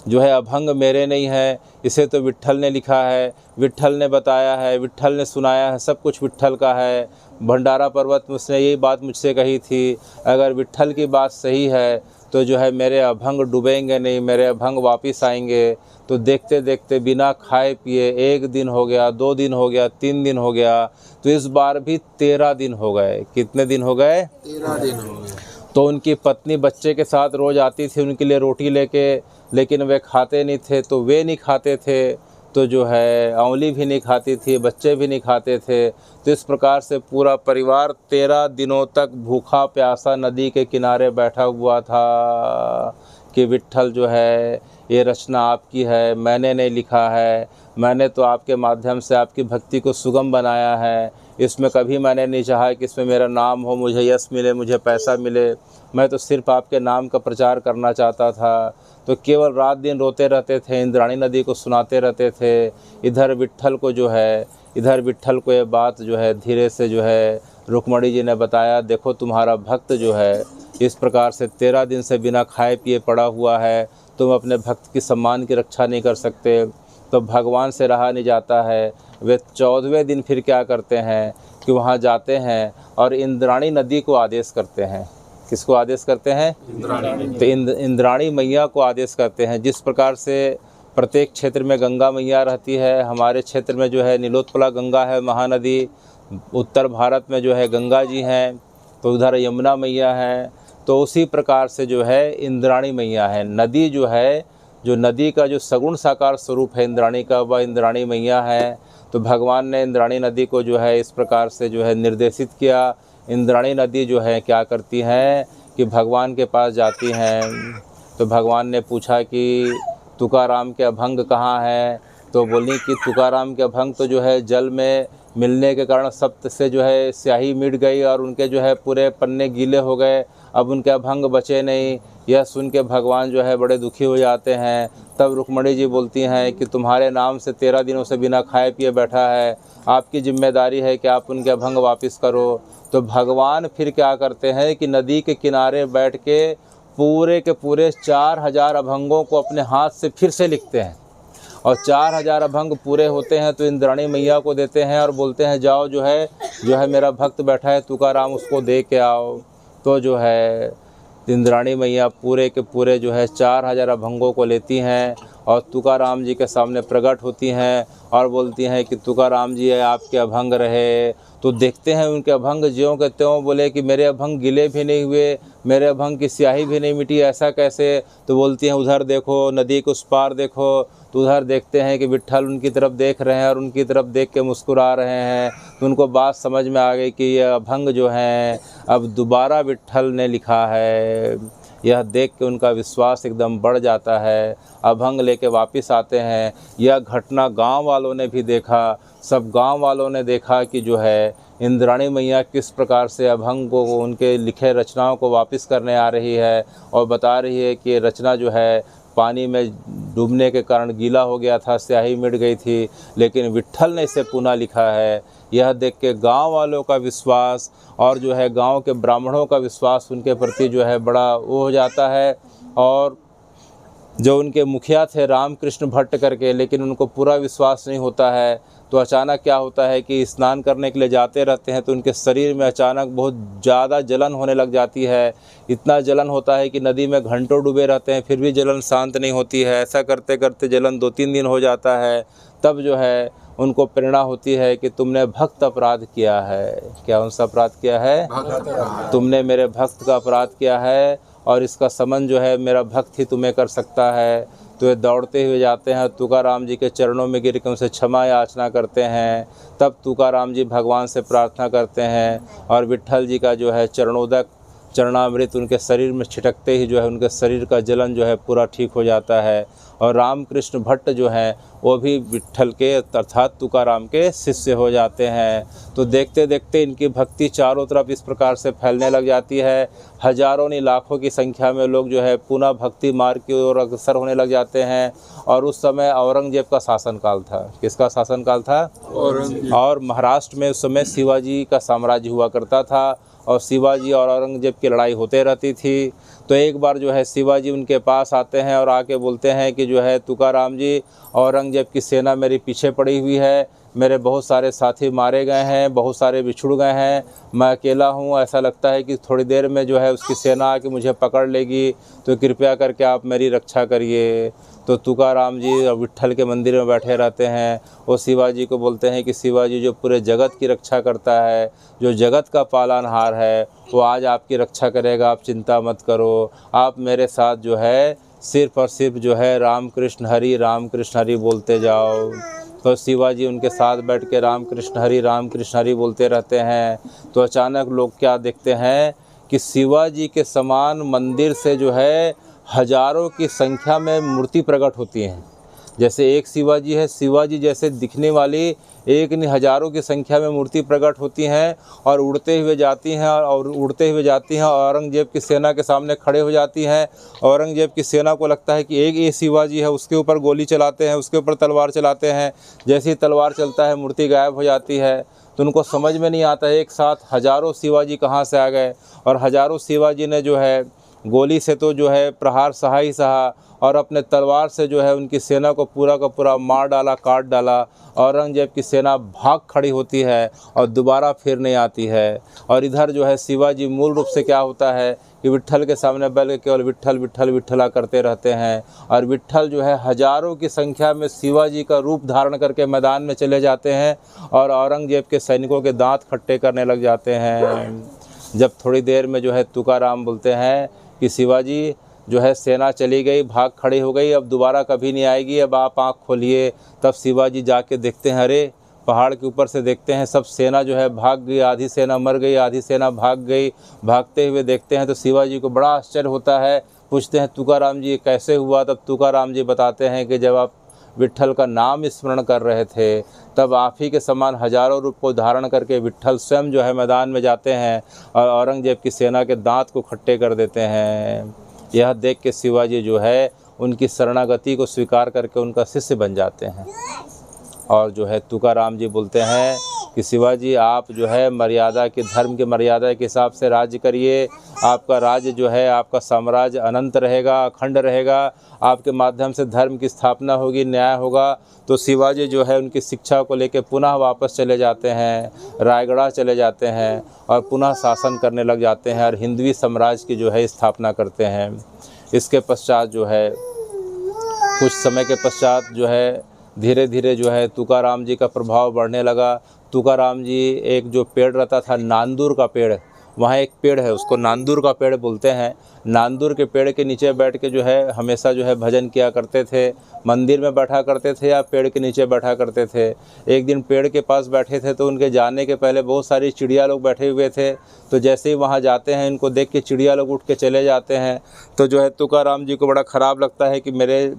जो है अभंग मेरे नहीं है, इसे तो विट्ठल ने लिखा है, विट्ठल ने बताया है, विट्ठल ने सुनाया है, सब कुछ विट्ठल का है। भंडारा पर्वत में उसने यही बात मुझसे कही थी, अगर विट्ठल की बात सही है तो जो है मेरे अभंग डूबेंगे नहीं, मेरे अभंग वापस आएंगे। तो देखते देखते बिना खाए पिए 1 दिन हो गया, 2 दिन हो गया, 3 दिन हो गया, तो इस बार भी 13 दिन हो गए। कितने दिन हो गए? 13 दिन हो गए। तो उनकी पत्नी बच्चे के साथ रोज़ आती थी उनके लिए रोटी लेके, लेकिन वे खाते नहीं थे। तो वे नहीं खाते थे तो जो है औंली भी नहीं खाती थी, बच्चे भी नहीं खाते थे। तो इस प्रकार से पूरा परिवार 13 दिनों तक भूखा प्यासा नदी के किनारे बैठा हुआ था कि विट्ठल जो है ये रचना आपकी है, मैंने नहीं लिखा है, मैंने तो आपके माध्यम से आपकी भक्ति को सुगम बनाया है। इसमें कभी मैंने नहीं चाहा कि इसमें मेरा नाम हो, मुझे यश मिले, मुझे पैसा मिले। मैं तो सिर्फ आपके नाम का प्रचार करना चाहता था। तो केवल रात दिन रोते रहते थे, इंद्राणी नदी को सुनाते रहते थे। इधर विट्ठल को ये बात जो है धीरे से जो है रुक्मणी जी ने बताया, देखो तुम्हारा भक्त जो है इस प्रकार से 13 दिन से बिना खाए पिए पड़ा हुआ है, तुम अपने भक्त की सम्मान की रक्षा नहीं कर सकते। तो भगवान से रहा नहीं जाता है। वे 14वें दिन फिर क्या करते हैं कि वहाँ जाते हैं और इंद्राणी नदी को आदेश करते हैं। किसको आदेश करते हैं? तो इंद्राणी मैया को आदेश करते हैं। जिस प्रकार से प्रत्येक क्षेत्र में गंगा मैया रहती है। हमारे क्षेत्र में जो है नीलोत्पला गंगा है महानदी, उत्तर भारत में जो है गंगा जी हैं, तो उधर यमुना मैया है। तो उसी प्रकार से जो है इंद्राणी मैया है। नदी जो है, जो नदी का जो सगुण साकार स्वरूप है इंद्राणी का, वह इंद्राणी मैया है। तो भगवान ने इंद्राणी नदी को जो है इस प्रकार से जो है निर्देशित किया। इंद्राणी नदी जो है क्या करती हैं कि भगवान के पास जाती हैं। तो भगवान ने पूछा कि तुकाराम के अभंग कहाँ है? तो बोली कि तुकाराम के अभंग तो जो है जल में मिलने के कारण सप्त से जो है स्याही मिट गई और उनके जो है पूरे पन्ने गीले हो गए, अब उनके अभंग बचे नहीं। यह सुन के भगवान जो है बड़े दुखी हो जाते हैं। तब रुक्मणी जी बोलती हैं कि तुम्हारे नाम से 13 दिनों से बिना खाए पिए बैठा है, आपकी जिम्मेदारी है कि आप उनके अभंग वापस करो। तो भगवान फिर क्या करते हैं कि नदी के किनारे बैठ के पूरे के पूरे 4000 अभंगों को अपने हाथ से फिर से लिखते हैं और 4000 अभंग पूरे होते हैं तो इंद्राणी मैया को देते हैं और बोलते हैं जाओ जो है मेरा भक्त बैठा है तुकाराम, उसको दे के आओ। तो जो है इंद्राणी मैया पूरे के पूरे जो है 4000 अभंगों को लेती हैं और तुकाराम जी के सामने प्रकट होती हैं और बोलती हैं कि तुकाराम जी है आपके अभंग रहे। तो देखते हैं उनके अभंग ज्यों के त्यों, बोले कि मेरे अभंग गिले भी नहीं हुए, मेरे अभंग की स्याही भी नहीं मिटी, ऐसा कैसे? तो बोलती हैं उधर देखो, नदी के उस पार देखो। तो उधर देखते हैं कि विट्ठल उनकी तरफ देख रहे हैं और उनकी तरफ देख के मुस्कुरा रहे हैं। तो उनको बात समझ में आ गई कि ये अभंग जो हैं अब दोबारा विट्ठल ने लिखा है। यह देख के उनका विश्वास एकदम बढ़ जाता है। अभंग लेके वापस आते हैं। यह घटना गांव वालों ने भी देखा। सब गांव वालों ने देखा कि जो है इंद्राणी मैया किस प्रकार से अभंग को, उनके लिखे रचनाओं को वापस करने आ रही है और बता रही है कि रचना जो है पानी में डूबने के कारण गीला हो गया था, स्याही मिट गई थी, लेकिन विट्ठल ने इसे पुनः लिखा है। यह देख के गांव वालों का विश्वास और जो है गांव के ब्राह्मणों का विश्वास उनके प्रति जो है बड़ा वो हो जाता है। और जो उनके मुखिया थे रामकृष्ण भट्ट करके, लेकिन उनको पूरा विश्वास नहीं होता है। तो अचानक क्या होता है कि स्नान करने के लिए जाते रहते हैं तो उनके शरीर में अचानक बहुत ज़्यादा जलन होने लग जाती है। इतना जलन होता है कि नदी में घंटों डूबे रहते हैं फिर भी जलन शांत नहीं होती है। ऐसा करते करते जलन 2-3 दिन हो जाता है। तब जो है उनको प्रेरणा होती है कि तुमने भक्त अपराध किया है। क्या उनसे अपराध किया है? तुमने मेरे भक्त का अपराध किया है और इसका समन जो है मेरा भक्त ही तुम्हें कर सकता है। तो ये दौड़ते हुए जाते हैं, तुकाराम जी के चरणों में गिर के उनसे क्षमा याचना करते हैं। तब तुकाराम जी भगवान से प्रार्थना करते हैं और विट्ठल जी का जो है चरणोदक चरणामृत उनके शरीर में छिटकते ही जो है उनके शरीर का जलन जो है पूरा ठीक हो जाता है। और रामकृष्ण भट्ट जो हैं वो भी विट्ठल के अर्थात तुकाराम के शिष्य हो जाते हैं। तो देखते देखते इनकी भक्ति चारों तरफ इस प्रकार से फैलने लग जाती है। हजारों नहीं लाखों की संख्या में लोग जो है पुनः भक्ति मार्ग की ओर अग्रसर होने लग जाते हैं। और उस समय औरंगजेब का शासनकाल था। किसका शासनकाल था? औरंगजेब। और महाराष्ट्र में उस समय शिवाजी का साम्राज्य हुआ करता था और शिवाजी और औरंगजेब की लड़ाई होते रहती थी। तो एक बार जो है शिवाजी उनके पास आते हैं और आके बोलते हैं कि जो है तुकाराम जी, औरंगजेब की सेना मेरे पीछे पड़ी हुई है, मेरे बहुत सारे साथी मारे गए हैं, बहुत सारे बिछुड़ गए हैं, मैं अकेला हूँ, ऐसा लगता है कि थोड़ी देर में जो है उसकी सेना आके मुझे पकड़ लेगी, तो कृपया करके आप मेरी रक्षा करिए। तो तुकाराम जी विट्ठल के मंदिर में बैठे रहते हैं। वो शिवाजी को बोलते हैं कि शिवाजी जो पूरे जगत की रक्षा करता है, जो जगत का पालनहार है, वो आज आपकी रक्षा करेगा, आप चिंता मत करो, आप मेरे साथ जो है सिर्फ और सिर्फ जो है राम कृष्ण हरि बोलते जाओ। तो शिवाजी उनके साथ बैठ के राम कृष्ण हरि बोलते रहते हैं। तो अचानक लोग क्या देखते हैं कि शिवाजी के समान मंदिर से जो है हजारों की संख्या में मूर्ति प्रकट होती हैं। जैसे एक शिवाजी है, शिवाजी जैसे दिखने वाली एक नहीं हजारों की संख्या में मूर्ति प्रकट होती हैं और उड़ते हुए जाती हैं औरंगजेब की सेना के सामने खड़े हो जाती हैं। औरंगजेब की सेना को लगता है कि एक ये शिवाजी है, उसके ऊपर गोली चलाते हैं, उसके ऊपर तलवार चलाते हैं। जैसे ही तलवार चलता है मूर्ति गायब हो जाती है। तो उनको समझ में नहीं आता है एक साथ हजारों शिवाजी कहाँ से आ गए। और हजारों शिवाजी ने जो है गोली से तो जो है प्रहार सहा ही सहा, और अपने तलवार से जो है उनकी सेना को पूरा का पूरा मार डाला, काट डाला। औरंगजेब की सेना भाग खड़ी होती है और दोबारा फिर नहीं आती है। और इधर जो है शिवाजी मूल रूप से क्या होता है कि विट्ठल के सामने बैठ के केवल विट्ठल विट्ठल विट्ठला करते रहते हैं। और विट्ठल जो है हजारों की संख्या में शिवाजी का रूप धारण करके मैदान में चले जाते हैं और औरंगजेब के सैनिकों के दांत खट्टे करने लग जाते हैं। जब थोड़ी देर में जो है तुकाराम बोलते हैं कि शिवाजी जो है सेना चली गई, भाग खड़ी हो गई, अब दोबारा कभी नहीं आएगी, अब आप आँख खोलिए। तब शिवाजी जाके देखते हैं, अरे पहाड़ के ऊपर से देखते हैं सब सेना जो है भाग गई, आधी सेना मर गई, आधी सेना भाग गई। भागते हुए देखते हैं तो शिवाजी को बड़ा आश्चर्य होता है। पूछते हैं तुकाराम जी कैसे हुआ? तब तुकाराम जी बताते हैं कि जब आप विट्ठल का नाम स्मरण कर रहे थे तब आप ही के समान हजारों रूप को धारण करके विट्ठल स्वयं जो है मैदान में जाते हैं और औरंगजेब की सेना के दांत को खट्टे कर देते हैं। यह देख के शिवाजी जो है उनकी शरणागति को स्वीकार करके उनका शिष्य बन जाते हैं। और जो है तुकाराम जी बोलते हैं कि शिवाजी आप जो है मर्यादा की, धर्म की मर्यादा के हिसाब से राज्य करिए। आपका राज्य जो है, आपका साम्राज्य अनंत रहेगा, अखंड रहेगा। आपके माध्यम से धर्म की स्थापना होगी, न्याय होगा। तो शिवाजी जो है उनकी शिक्षा को लेकर पुनः वापस चले जाते हैं, रायगढ़ चले जाते हैं और पुनः शासन करने लग जाते हैं और हिंदवी साम्राज्य की जो है स्थापना करते हैं। इसके पश्चात जो है कुछ समय के पश्चात जो है धीरे धीरे जो है तुकाराम जी का प्रभाव बढ़ने लगा। तुकाराम जी एक जो पेड़ रहता था, नांदूर का पेड़, वहाँ एक पेड़ है उसको नांदूर का पेड़ बोलते हैं। नांदूर के पेड़ के नीचे बैठ के जो है हमेशा जो है भजन किया करते थे। मंदिर में बैठा करते थे या पेड़ के नीचे बैठा करते थे। एक दिन पेड़ के पास बैठे थे तो उनके जाने के पहले बहुत सारी चिड़िया लोग बैठे हुए थे। तो जैसे ही वहाँ जाते हैं इनको देख के चिड़िया लोग उठ के चले जाते हैं। तो जो है तुकाराम जी को बड़ा ख़राब लगता है कि मेरे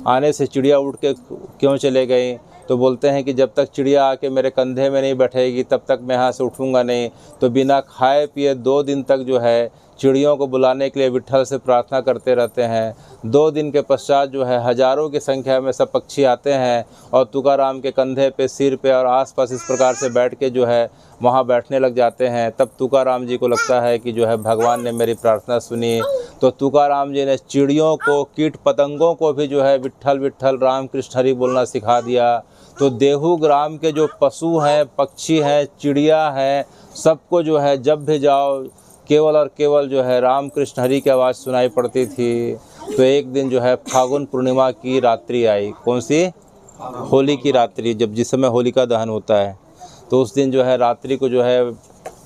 आने से चिड़िया उठ के क्यों चले गई। तो बोलते हैं कि जब तक चिड़िया आके मेरे कंधे में नहीं बैठेगी तब तक मैं यहाँ से उठूँगा नहीं। तो बिना खाए पिए 2 दिन तक जो है चिड़ियों को बुलाने के लिए विट्ठल से प्रार्थना करते रहते हैं। 2 दिन के पश्चात जो है हजारों की संख्या में सब पक्षी आते हैं और तुकाराम के कंधे पे, सिर पे और आसपास इस प्रकार से बैठ के जो है वहाँ बैठने लग जाते हैं। तब तुकाराम जी को लगता है कि जो है भगवान ने मेरी प्रार्थना सुनी। तो तुकाराम जी ने चिड़ियों को, कीट पतंगों को भी जो है विट्ठल विट्ठल राम कृष्ण हरि बोलना सिखा दिया। तो देहू ग्राम के जो पशु हैं, पक्षी हैं, चिड़िया हैं, सबको जो है जब भी जाओ केवल और केवल जो है राम कृष्ण हरि की आवाज़ सुनाई पड़ती थी। तो एक दिन जो है फागुन पूर्णिमा की रात्रि आई। कौन सी? होली की रात्रि, जब जिस समय होलिका दहन होता है। तो उस दिन जो है रात्रि को जो है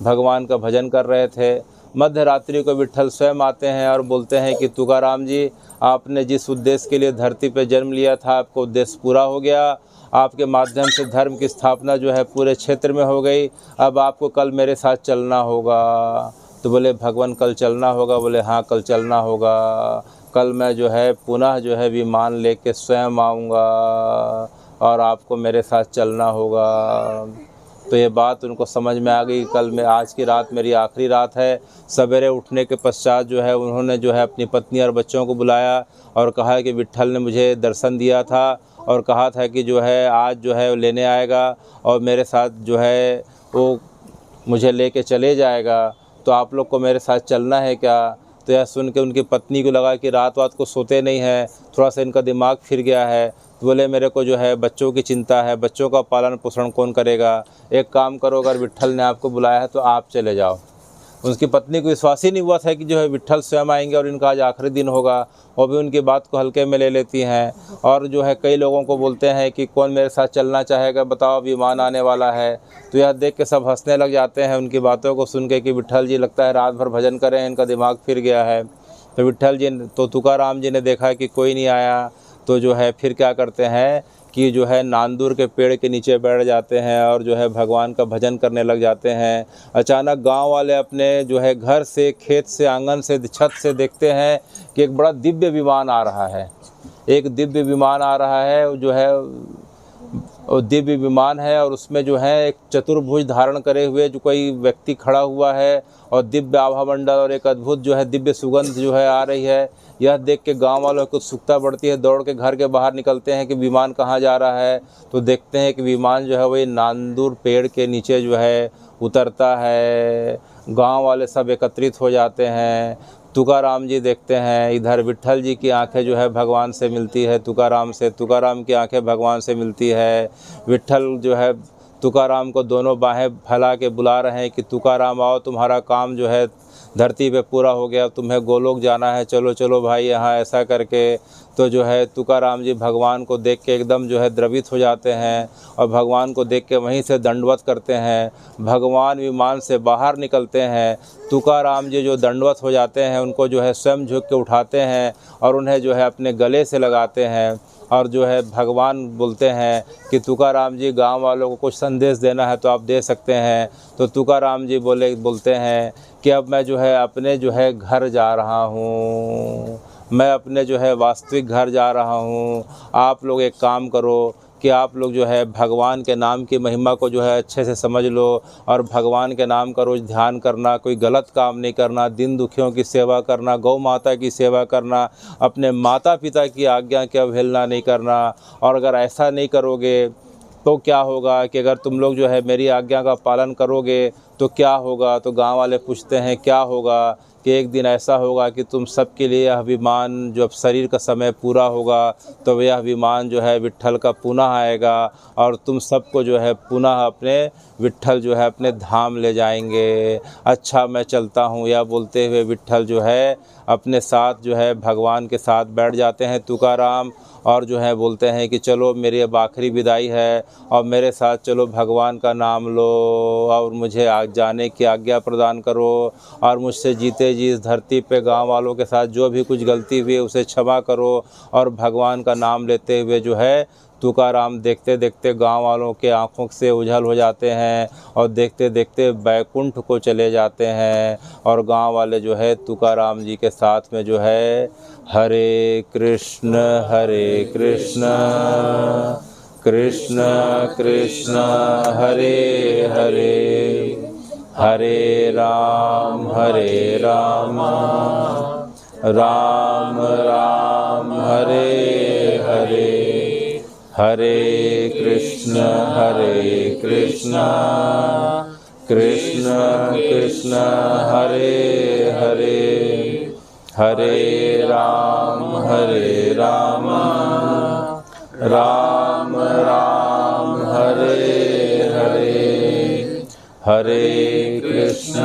भगवान का भजन कर रहे थे। मध्य रात्रि को विट्ठल स्वयं आते हैं और बोलते हैं कि तुकाराम जी, आपने जिस उद्देश्य के लिए धरती पर जन्म लिया था आपका उद्देश्य पूरा हो गया। आपके माध्यम से धर्म की स्थापना जो है पूरे क्षेत्र में हो गई। अब आपको कल मेरे साथ चलना होगा। तो बोले भगवान कल चलना होगा? बोले हाँ कल चलना होगा। कल मैं जो है पुनः जो है विमान लेके स्वयं आऊँगा और आपको मेरे साथ चलना होगा। तो ये बात उनको समझ में आ गई। कल में आज की रात मेरी आखिरी रात है। सवेरे उठने के पश्चात जो है उन्होंने जो है अपनी पत्नी और बच्चों को बुलाया और कहा कि विट्ठल ने मुझे दर्शन दिया था और कहा था कि जो है आज जो है लेने आएगा और मेरे साथ जो है वो मुझे लेके चले जाएगा। तो आप लोग को मेरे साथ चलना है क्या? तो यह सुन के उनकी पत्नी को लगा कि रात को सोते नहीं हैं, थोड़ा सा इनका दिमाग फिर गया है। तो बोले मेरे को जो है बच्चों की चिंता है, बच्चों का पालन पोषण कौन करेगा? एक काम करो, अगर विट्ठल ने आपको बुलाया है तो आप चले जाओ। उसकी पत्नी को विश्वास ही नहीं हुआ था कि जो है विट्ठल स्वयं आएंगे और इनका आज आखिरी दिन होगा। वो भी उनकी बात को हल्के में ले लेती हैं और जो है कई लोगों को बोलते हैं कि कौन मेरे साथ चलना चाहेगा, बताओ विमान आने वाला है। तो यह देख के सब हंसने लग जाते हैं उनकी बातों को सुन के कि विट्ठल जी लगता है रात भर भजन करें, इनका दिमाग फिर गया है। तो विट्ठल जी तो तुकाराम जी ने देखा कि कोई नहीं आया तो जो है फिर क्या करते हैं कि जो है नांदूर के पेड़ के नीचे बैठ जाते हैं और जो है भगवान का भजन करने लग जाते हैं। अचानक गांव वाले अपने जो है घर से, खेत से, आंगन से, छत से देखते हैं कि एक बड़ा दिव्य विमान आ रहा है। एक दिव्य विमान आ रहा है जो है और दिव्य विमान है और उसमें जो है एक चतुर्भुज धारण करे हुए जो कोई व्यक्ति खड़ा हुआ है और दिव्य आभा मंडल और एक अद्भुत जो है दिव्य सुगंध जो है आ रही है। यह देख के गांव वालों को उत्सुकता बढ़ती है, दौड़ के घर के बाहर निकलते हैं कि विमान कहाँ जा रहा है। तो देखते हैं कि विमान जो है वही नांदूर पेड़ के नीचे जो है उतरता है। गांव वाले सब एकत्रित हो जाते हैं। तुकाराम जी देखते हैं, इधर विट्ठल जी की आंखें जो है भगवान से मिलती है तुकाराम से, तुकाराम की आंखें भगवान से मिलती है। विट्ठल जो है तुकाराम को दोनों बाहें फैला के बुला रहे हैं कि तुकाराम आओ, तुम्हारा काम जो है धरती पे पूरा हो गया, तुम्हें गोलोक जाना है, चलो चलो भाई यहाँ, ऐसा करके। तो जो है तुकाराम जी भगवान को देख के एकदम जो है द्रवित हो जाते हैं और भगवान को देख के वहीं से दंडवत करते हैं। भगवान विमान से बाहर निकलते हैं, तुकाराम जी जो दंडवत हो जाते हैं उनको जो है स्वयं झुक के उठाते हैं और उन्हें जो है अपने गले से लगाते हैं। और जो है भगवान बोलते हैं कि तुकाराम जी गांव वालों को कुछ संदेश देना है तो आप दे सकते हैं। तो तुकाराम जी बोलते हैं कि अब मैं जो है अपने जो है घर जा रहा हूँ, मैं अपने जो है वास्तविक घर जा रहा हूँ। आप लोग एक काम करो कि आप लोग जो है भगवान के नाम की महिमा को जो है अच्छे से समझ लो और भगवान के नाम का रोज़ ध्यान करना, कोई गलत काम नहीं करना, दिन दुखियों की सेवा करना, गौ माता की सेवा करना, अपने माता पिता की आज्ञा की अवहेलना नहीं करना। और अगर ऐसा नहीं करोगे तो क्या होगा कि अगर तुम लोग जो है मेरी आज्ञा का पालन करोगे तो क्या होगा। तो गांव वाले पूछते हैं क्या होगा, कि एक दिन ऐसा होगा कि तुम सबके लिए यह विमान, जब शरीर का समय पूरा होगा तो यह विमान जो है विट्ठल का पुनः आएगा और तुम सबको जो है पुनः अपने विट्ठल जो है अपने धाम ले जाएंगे। अच्छा मैं चलता हूँ, यह बोलते हुए विट्ठल जो है अपने साथ जो है भगवान के साथ बैठ जाते हैं तुकाराम और जो है बोलते हैं कि चलो मेरी अब आखिरी विदाई है और मेरे साथ चलो, भगवान का नाम लो और मुझे आज जाने की आज्ञा प्रदान करो और मुझसे जीते जी इस धरती पे गांव वालों के साथ जो भी कुछ गलती हुई उसे क्षमा करो। और भगवान का नाम लेते हुए जो है तुकाराम देखते देखते गांव वालों के आँखों से उझल हो जाते हैं और देखते देखते बैकुंठ को चले जाते हैं। और गांव वाले जो है तुकाराम जी के साथ में जो है हरे कृष्ण कृष्ण कृष्ण हरे हरे, हरे राम राम राम हरे हरे, हरे कृष्ण कृष्ण कृष्ण हरे हरे, हरे राम राम राम हरे हरे, हरे कृष्ण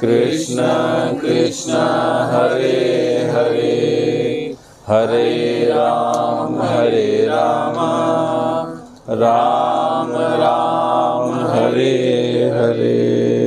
कृष्ण कृष्ण हरे हरे, हरे राम राम राम हरे हरे।